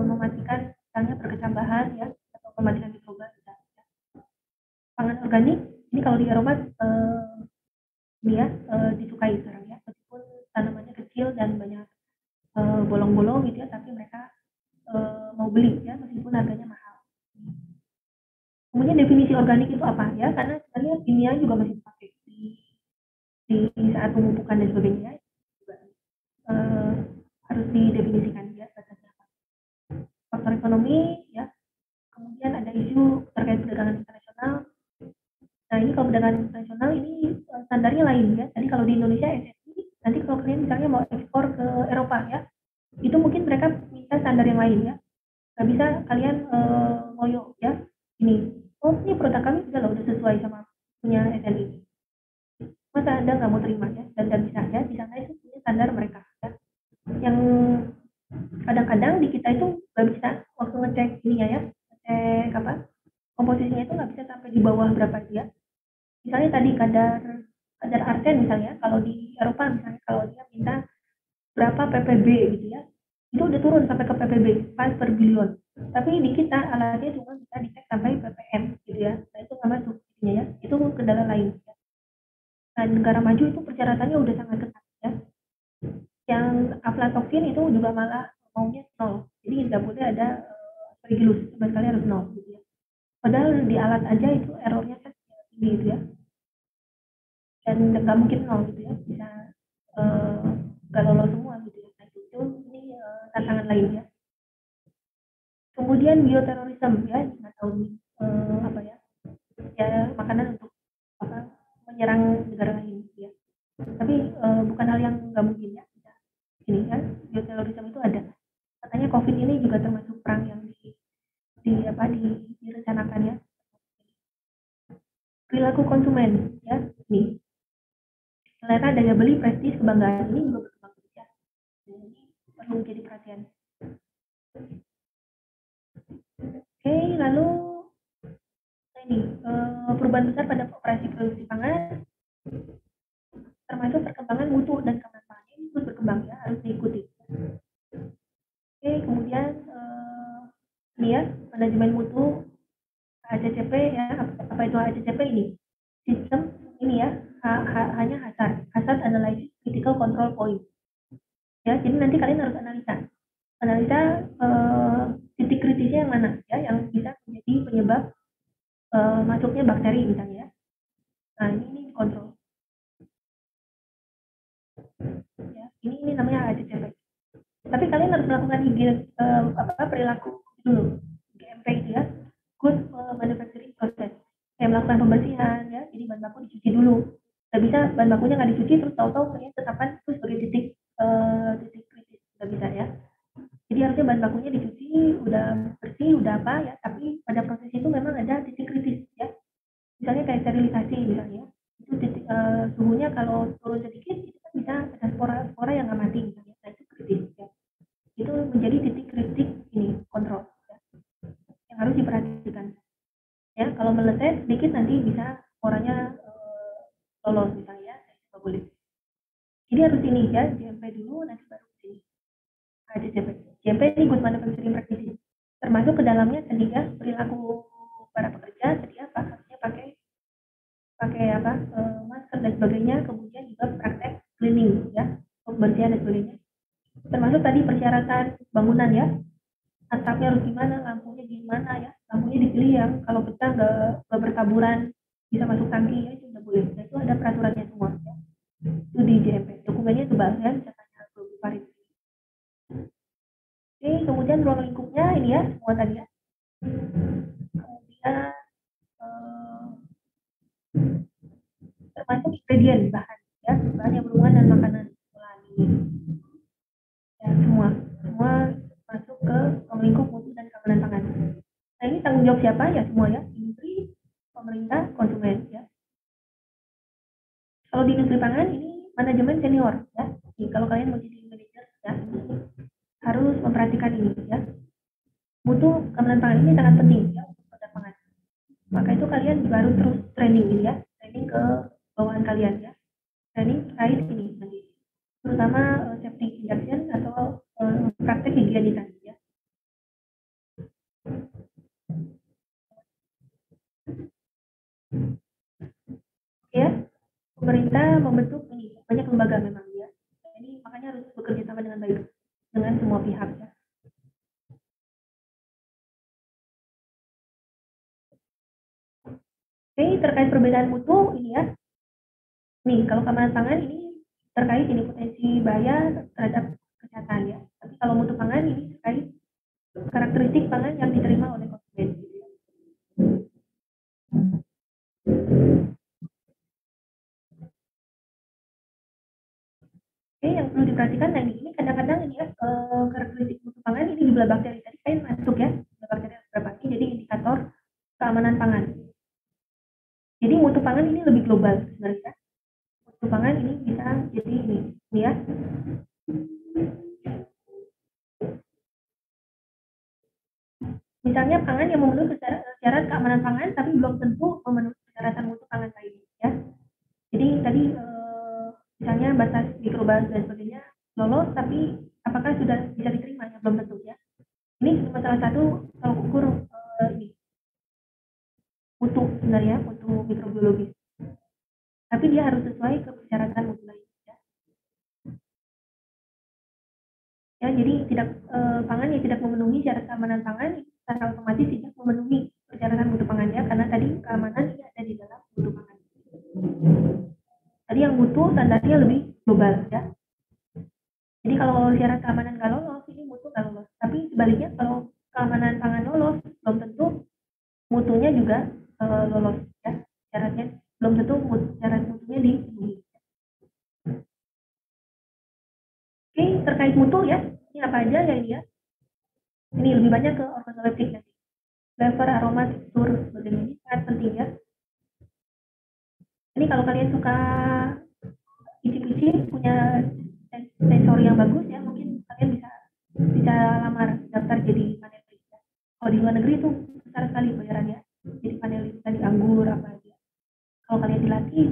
mematikan misalnya berkecambahan ya atau mematikan mikroba misalnya. Pangan organik ini kalau di Eropa ini ya disukai sekarang ya, meskipun tanamannya kecil dan banyak bolong-bolong gitu ya, tapi mereka mau beli ya meskipun harganya mahal. Kemudian definisi organik itu apa ya? Karena sebenarnya kimia juga masih dipakai di saat pemupukan dan sebagainya juga harus didefinisikan ya batasnya apa. Faktor ekonomi ya, kemudian ada isu terkait perdagangan internasional. Nah ini kalau perdagangan internasional ini standarnya lain ya. Tadi kalau di Indonesia SSI, nanti kalau kalian misalnya mau ekspor ke Eropa ya, itu mungkin mereka minta standar yang lain ya. Nggak bisa kalian ngoyo ya, ini oh ini produk kami sudah sesuai sama punya SNI. Masa Anda nggak mau terima ya, dan bisa ya, di sana itu punya standar mereka ya. Yang kadang-kadang di kita itu nggak bisa waktu ngecek ininya ya, ngecek apa komposisinya itu nggak bisa sampai di bawah berapa dia. Misalnya tadi kadar arsen misalnya, kalau di Eropa misalnya kalau dia minta berapa ppb gitu ya, itu udah turun sampai ke ppb 5 per billion. Tapi di kita alatnya cuma bisa dicek sampai ppm gitu ya. Nah itu nggak masuk ya, itu kendala lain. Nah negara maju itu persyaratannya udah sangat ketat ya. Yang aflatoksin itu juga malah maunya 0, jadi nggak boleh ada aspergillus, sama sekali harus 0 gitu ya. Padahal di alat aja itu errornya kan tinggi gitu ya, dan nggak mungkin 0 gitu ya, bisa nggak lolos semua gitu ya. Nah itu ini tantangan lainnya. Kemudian bioterorisme ya, nggak tahu apa ya, makanan untuk apa menyerang negara lain gitu ya. Tapi bukan hal yang nggak mungkin ya. Ini kan bioterorisme itu ada. Katanya COVID ini juga termasuk perang yang direncanakan ya. Perilaku konsumen ya, nih. Ternyata daya beli, prestis, kebanggaan ini juga berkembang ya. Ini perlu jadi perhatian. Oke, lalu ini perubahan besar pada operasi produksi pangan, termasuk perkembangan mutu dan kemanfaatan ini terus berkembang ya, harus diikuti. Oke, kemudian ini ya, manajemen mutu HACCP ya, apa itu HACCP ini? Sistem ini ya, hanya hazard analysis critical control point. Ya, jadi nanti kalian harus analisa titik kritisnya yang mana ya, yang bisa menjadi penyebab masuknya bakteri misalnya. Nah ini kontrol. Ya, ini namanya HACCP. Tapi kalian harus melakukan perilaku dulu, GMP itu ya, good manufacturing process. Kayak melakukan pembersihan ya, jadi bahan baku dicuci dulu. Nggak bisa bahan bakunya nggak dicuci terus tahu-tahu kalian tetapkan itu sebagai titik kritis, nggak bisa ya. Jadi harusnya bahan bakunya dicuci, udah bersih, udah apa ya, tapi pada proses itu memang ada titik kritis ya. Misalnya kayak sterilisasi misalnya, itu titik suhunya kalau turun sedikit itu kan bisa ada spora yang nggak mati misalnya. Nah itu kritis ya. Itu menjadi titik kritik ini kontrol ya, yang harus diperhatikan ya. Kalau meleset sedikit nanti bisa sporanya lolos misalnya, nggak boleh. Jadi harus ini ya, GMP dulu nanti baru sini HACCP. GMP ini good manufacturing practices, termasuk ke dalamnya tadi ya, perilaku para pekerja tadi apa, harusnya pakai apa masker dan sebagainya, kemudian juga praktek cleaning ya, pembersihan dan sebagainya. Termasuk tadi persyaratan bangunan ya, atapnya harus gimana, lampunya gimana ya, lampunya dipilih yang kalau pecah nggak bertaburan, bisa masuk tangki ya, itu nggak boleh. Nah, itu ada peraturannya semua ya. Itu di JMP, dokumennya tebal ya, bisa tanya ke Bu Farid. Oke, kemudian ruang lingkupnya ini ya, semua tadi ya. Kemudian termasuk ingredient bahan ya, bahan yang berhubungan dengan makanan olahan ini ya, semua masuk ke ruang lingkup mutu dan keamanan pangan. Nah ini tanggung jawab siapa ya, semua ya, industri, pemerintah, konsumen ya. Kalau di industri pangan ini manajemen senior ya. Jadi, kalau kalian mau jadi manajer ya, harus memperhatikan ini ya. Mutu keamanan pangan ini sangat penting ya untuk produk pangan. Maka itu kalian juga harus terus training ini ya, training ke bawahan kalian ya. Training terkait ini nanti, terutama safety induction atau praktek higienisasi ya. Ya, pemerintah membentuk ini banyak lembaga memang ya. Ini makanya harus bekerja sama dengan baik dengan semua pihak ya. Oke, terkait perbedaan mutu ini ya. Nih, kalau keamanan pangan ini terkait ini potensi bahaya terhadap kesehatan ya. Tapi kalau mutu pangan ini terkait karakteristik pangan yang diterima oleh konsumen. Gitu ya. Oke, yang perlu diperhatikan nah ini kadang-kadang ini ya karakteristik mutu pangan ini jumlah bakteri tadi saya masuk ya, jumlah bakteri berapa ini jadi indikator keamanan pangan. Jadi mutu pangan ini lebih global sebenarnya. Mutu pangan ini bisa jadi ini ya. Misalnya pangan yang memenuhi syarat keamanan pangan tapi belum tentu memenuhi persyaratan mutu pangan lainnya ya. Jadi tadi misalnya batas mikroba dan sebagainya lolos tapi apakah sudah bisa diterima ya belum tentu ya. Ini cuma salah satu tolak ukur ini mutu sebenarnya mutu mikrobiologis. Tapi dia harus sesuai ke persyaratan mutu lainnya. Ya, jadi tidak pangan yang tidak memenuhi syarat keamanan pangan secara otomatis tidak memenuhi persyaratan mutu pangannya karena tadi keamanan ini ada di dalam mutu pangan. Tadi yang mutu standarnya lebih global ya. Jadi kalau syarat keamanan nggak lolos ini mutu nggak lolos. Tapi sebaliknya kalau keamanan pangan lolos belum tentu mutunya juga lolos ya. Syaratnya belum tentu syarat mutunya dipenuhi. Oke, terkait mutu ya, ini apa aja ya ini ya. Ini lebih banyak ke organoleptik nanti. Flavor, aroma, tekstur, sebagainya ini sangat penting ya. Ini kalau kalian suka isi-isi punya sensori yang bagus ya, mungkin kalian bisa lamar daftar jadi panelis ya. Kalau di luar negeri itu besar sekali bayarannya. Jadi panelis tadi anggur apa aja. Kalau kalian dilatih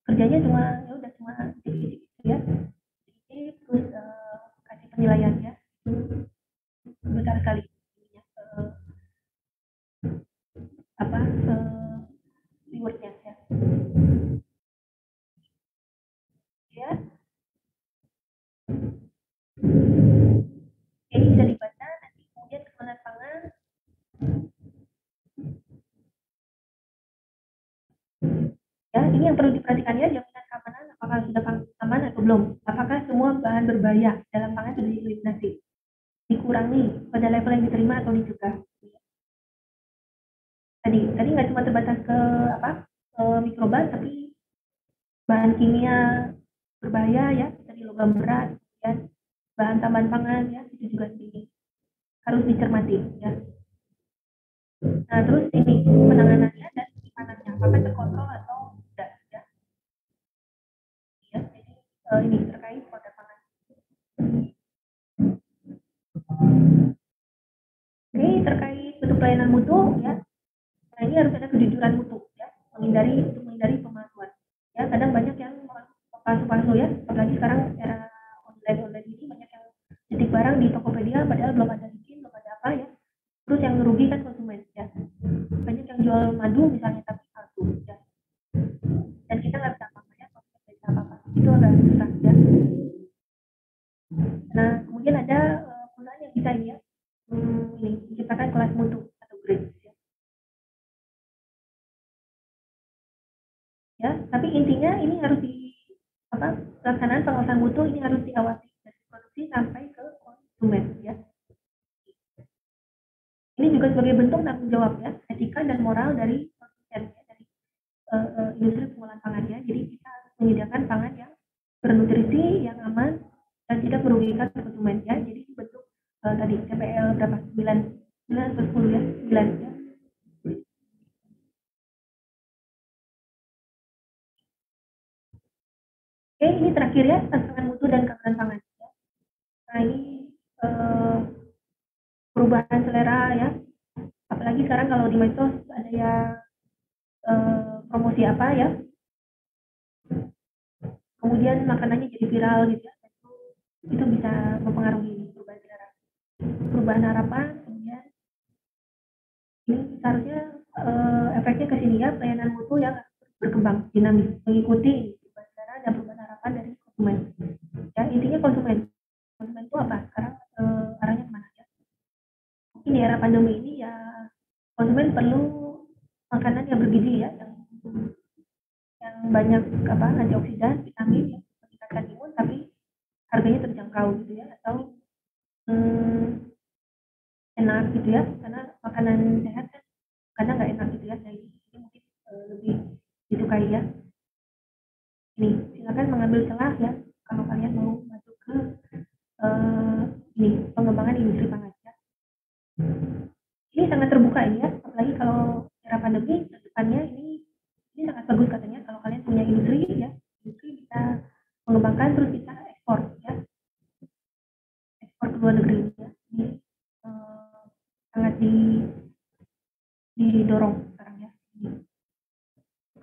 kerjanya cuma ya udah cuma isi-isi ya. Terus kasih penilaian ya. Besar sekali apa rewardnya ya. Ya. Ini bisa dibaca nanti kemudian keamanan pangan ya ini yang perlu diperhatikan ya jaminan keamanan apakah sudah aman atau belum apakah semua bahan berbahaya dalam pangan sudah dieliminasi dikurangi pada level yang diterima atau dicegah tadi nggak cuma terbatas ke mikroba tapi bahan kimia berbahaya ya dari logam berat dan bahan tambahan pangan ya itu juga tinggi harus dicermati ya. Nah terus ini penanganannya dan penyimpanan apakah terkontrol atau tidak ya. Ya jadi ini terkait produk pangan. Oke terkait bentuk pelayanan mutu ya. Nah ini harus ada kejujuran mutu ya menghindari pemalsuan. Ya kadang banyak yang palsu ya apalagi sekarang era online ini banyak yang titip barang di Tokopedia padahal belum ada izin belum ada apa ya terus yang merugikan konsumen ya banyak yang jual madu misalnya tapi palsu ya dan kita nggak bisa apa-apa ya kalau kita bisa apa-apa itu agak susah ya. Nah kemudian ada perusahaan yang bisa ini ya ini menciptakan kelas mutu atau grade ya tapi intinya ini harus pelaksanaan pengawasan mutu ini harus diawasi dari produksi sampai ke konsumen ya. Ini juga sebagai bentuk tanggung jawab ya etika dan moral dari produsen ya, dari industri pengolahan pangan ya. Jadi kita menyediakan pangan yang bernutrisi, yang aman dan tidak merugikan konsumen ya. Jadi bentuk tadi CPL berapa 9 atau 10 ya 9 ya. Oke ini terakhir ya tantangan mutu dan keamanan pangan ya. Nah ini perubahan selera ya apalagi sekarang kalau di medsos ada yang promosi apa ya kemudian makanannya jadi viral gitu ya itu bisa mempengaruhi perubahan selera perubahan harapan, kemudian ini seharusnya efeknya ke sini ya, pelayanan mutu yang berkembang dinamis mengikuti perubahan selera dan perubahan harapan dari konsumen. Ya, intinya konsumen itu apa sekarang, arahnya kemana ya? Mungkin di era pandemi ini ya konsumen perlu makanan yang bergizi ya, yang banyak antioksidan, vitamin yang meningkatkan imun, tapi harganya terjangkau gitu ya, atau enak gitu ya, karena makanan sehat kan karena nggak enak gitu ya. Nah, ini mungkin lebih disukai ya. Ini silakan mengambil celah ya kalau kalian mau masuk ke ini pengembangan industri pangan ya. Ini sangat terbuka ini ya, apalagi kalau era pandemi ke depannya ini sangat bagus katanya kalau kalian punya industri ya, industri bisa mengembangkan terus bisa ekspor ya, ekspor ke luar negeri ya. Ini sangat didorong sekarang ya.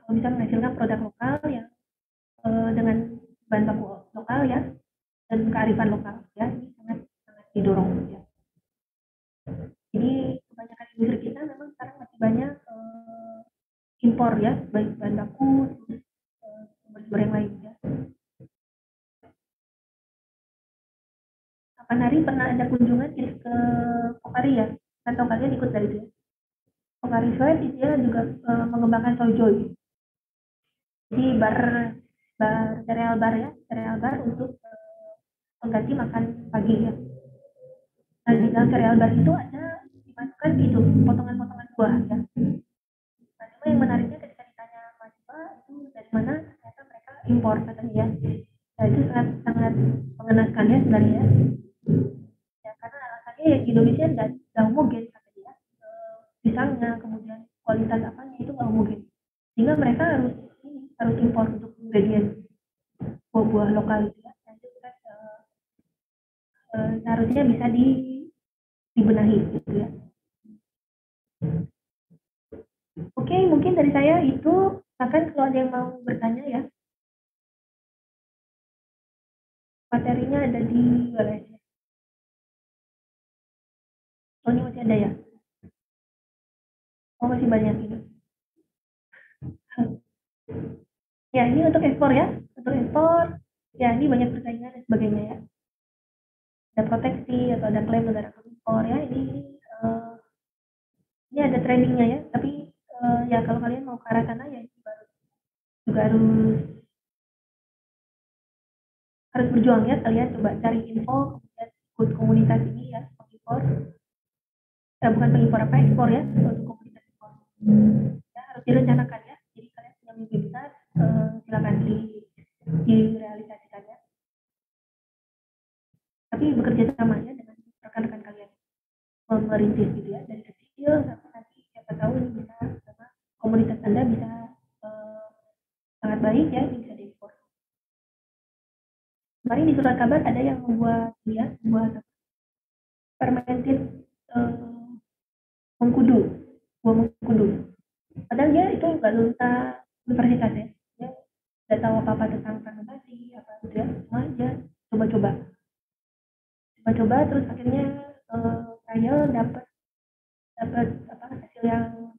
Kalau bisa menghasilkan produk lokal yang dengan bahan baku lokal ya dan kearifan lokal ya, ini sangat didorong ya. Jadi kebanyakan industri kita memang sekarang masih banyak impor ya, baik bahan baku sumber-sumber yang lain ya. Kapan hari pernah ada kunjungan ke Pokari ya, atau kalian ikut dari itu ya? Pokari Soy dia juga mengembangkan soyjoy. Jadi cereal bar untuk mengganti makan pagi ya. Nah, di dalam cereal bar itu ada dimasukkan itu potongan-potongan buah ya. Nah, cuma yang menariknya ketika ditanya mahasiswa itu dari mana, ternyata mereka impor katanya ya. Nah, itu sangat mengenaskan ya sebenarnya ya, karena alasannya ya di Indonesia nggak homogen katanya ya. Pisangnya kemudian kualitas apanya itu nggak homogen, sehingga mereka harus impor untuk ingredient buah-buah lokal itu ya. Nah, itu kan seharusnya bisa dibenahi gitu ya. Oke, mungkin dari saya itu, akan kalau ada yang mau bertanya ya. Materinya ada di WLS ya. Oh, ini masih ada ya? Oh, masih banyak ini. Ya, ini untuk ekspor ya. Untuk ekspor, ya ini banyak persaingan dan sebagainya ya. Ada proteksi atau ada klaim negara ekspor ya. Ini ada trainingnya ya. Tapi ya kalau kalian mau ke arah sana ya ini baru juga harus berjuang ya. Kalian coba cari info, kemudian ikut komunitas ini ya, pengimpor. Bukan pengimpor apa, ekspor ya, untuk komunitas ekspor. Ya, harus direncanakan ya. Jadi kalian punya mimpi besar, silakan direalisasikan ya. Tapi bekerja sama ya dengan rekan-rekan kalian, merintis gitu ya dari kecil sampai nanti siapa tahu ini bisa sama komunitas Anda bisa sangat baik ya, ini bisa diekspor. Kemarin di surat kabar ada yang membuat fermented mengkudu, buah mengkudu. Padahal dia itu nggak lulus universitas ya, dia nggak tahu apa-apa tentang fermentasi apa gitu ya, cuma aja coba-coba terus akhirnya saya dapat hasil yang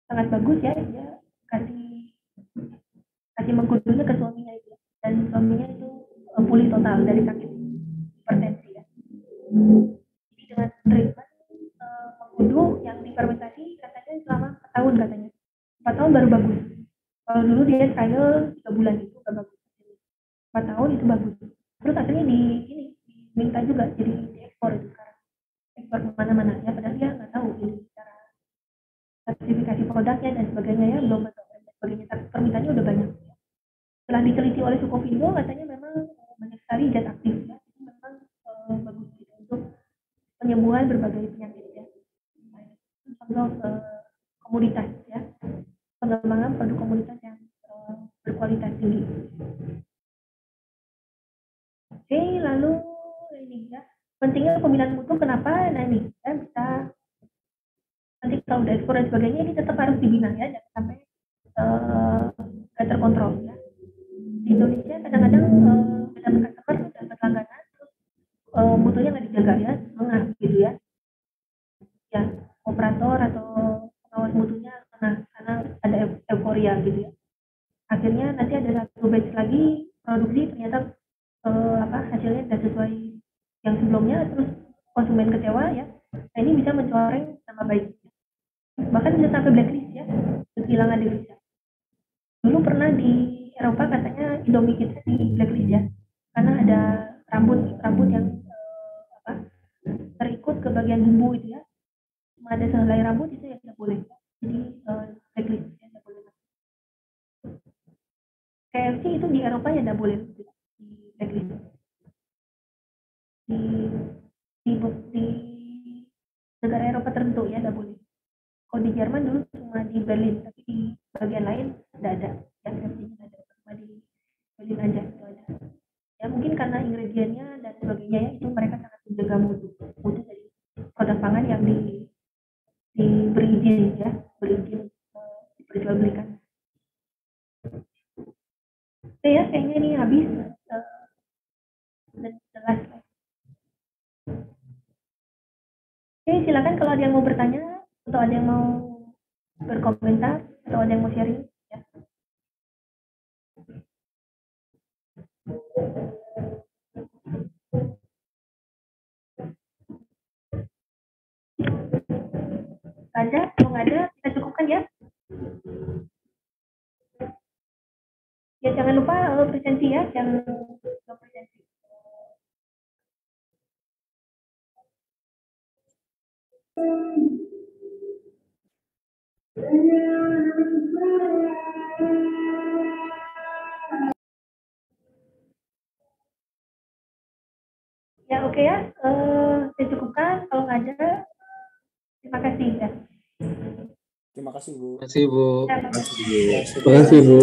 sangat bagus ya. Dia kasih mengkudunya ke suaminya itu ya. Dan suaminya itu pulih total dari sakit hipertensi ya. Jadi dengan treatment mengkudu yang difermentasi katanya selama 4 tahun katanya. 4 tahun baru bagus. Kalau dulu dia trial 3 bulan itu gak bagus. 4 tahun itu bagus. Terus akhirnya diminta juga jadi diekspor itu sekarang. Ekspor kemana-mana ya, padahal dia nggak tahu ini cara sertifikasi produknya dan sebagainya ya, belum tahu dan sebagainya, tapi permintaannya udah banyak. Setelah diteliti oleh Sukovindo katanya memang banyak sekali zat aktif ya, itu memang bagus gitu untuk penyembuhan berbagai penyakit ya. Contoh komoditas ya, pengembangan produk komoditas yang berkualitas tinggi. Oke, lalu ini ya, pentingnya pembinaan mutu kenapa? Nah ini ya, bisa nanti kalau udah ekspor dan sebagainya ini tetap harus dibina ya, jangan sampai nggak terkontrol ya. Di Indonesia kadang-kadang dapat customer dapat langganan terus mutunya nggak dijaga ya, setengah gitu ya. ya operator atau pengawas mutunya karena ada euforia gitu ya. Akhirnya nanti ada satu batch lagi produksi ternyata hasilnya tidak sesuai yang sebelumnya, terus konsumen kecewa ya. Nah ini bisa mencoreng nama baik, bahkan bisa sampai blacklist ya, kehilangan devisa. Dulu pernah di Eropa katanya Indomie kita di blacklist ya, karena ada rambut yang terikut ke bagian bumbu itu ya, cuma ada sehelai rambut itu ya tidak boleh, jadi blacklist ya, tidak boleh. KFC itu di Eropa ya tidak boleh di blacklist. Di negara Eropa tertentu ya tidak boleh. Kalau di Jerman dulu cuma di Berlin, tapi di bagian lain tidak ada, yang KFC-nya ada, cuma di Berlin aja itu aja. Ya mungkin karena ingredientnya dan sebagainya ya, itu mereka sangat menjaga mutu dari produk pangan yang diberi izin ya, berizin diperjualbelikan. Oke ya, kayaknya ini habis dan jelas. Oke, silakan kalau ada yang mau bertanya atau ada yang mau berkomentar atau ada yang mau sharing ya. Ada, kalau nggak ada kita cukupkan ya. Ya jangan lupa presensi ya, jangan lupa presensi. Ya oke ya, saya cukupkan. Kalau nggak ada, terima kasih ya. Terima kasih Bu. Terima kasih Bu. Terima kasih Bu.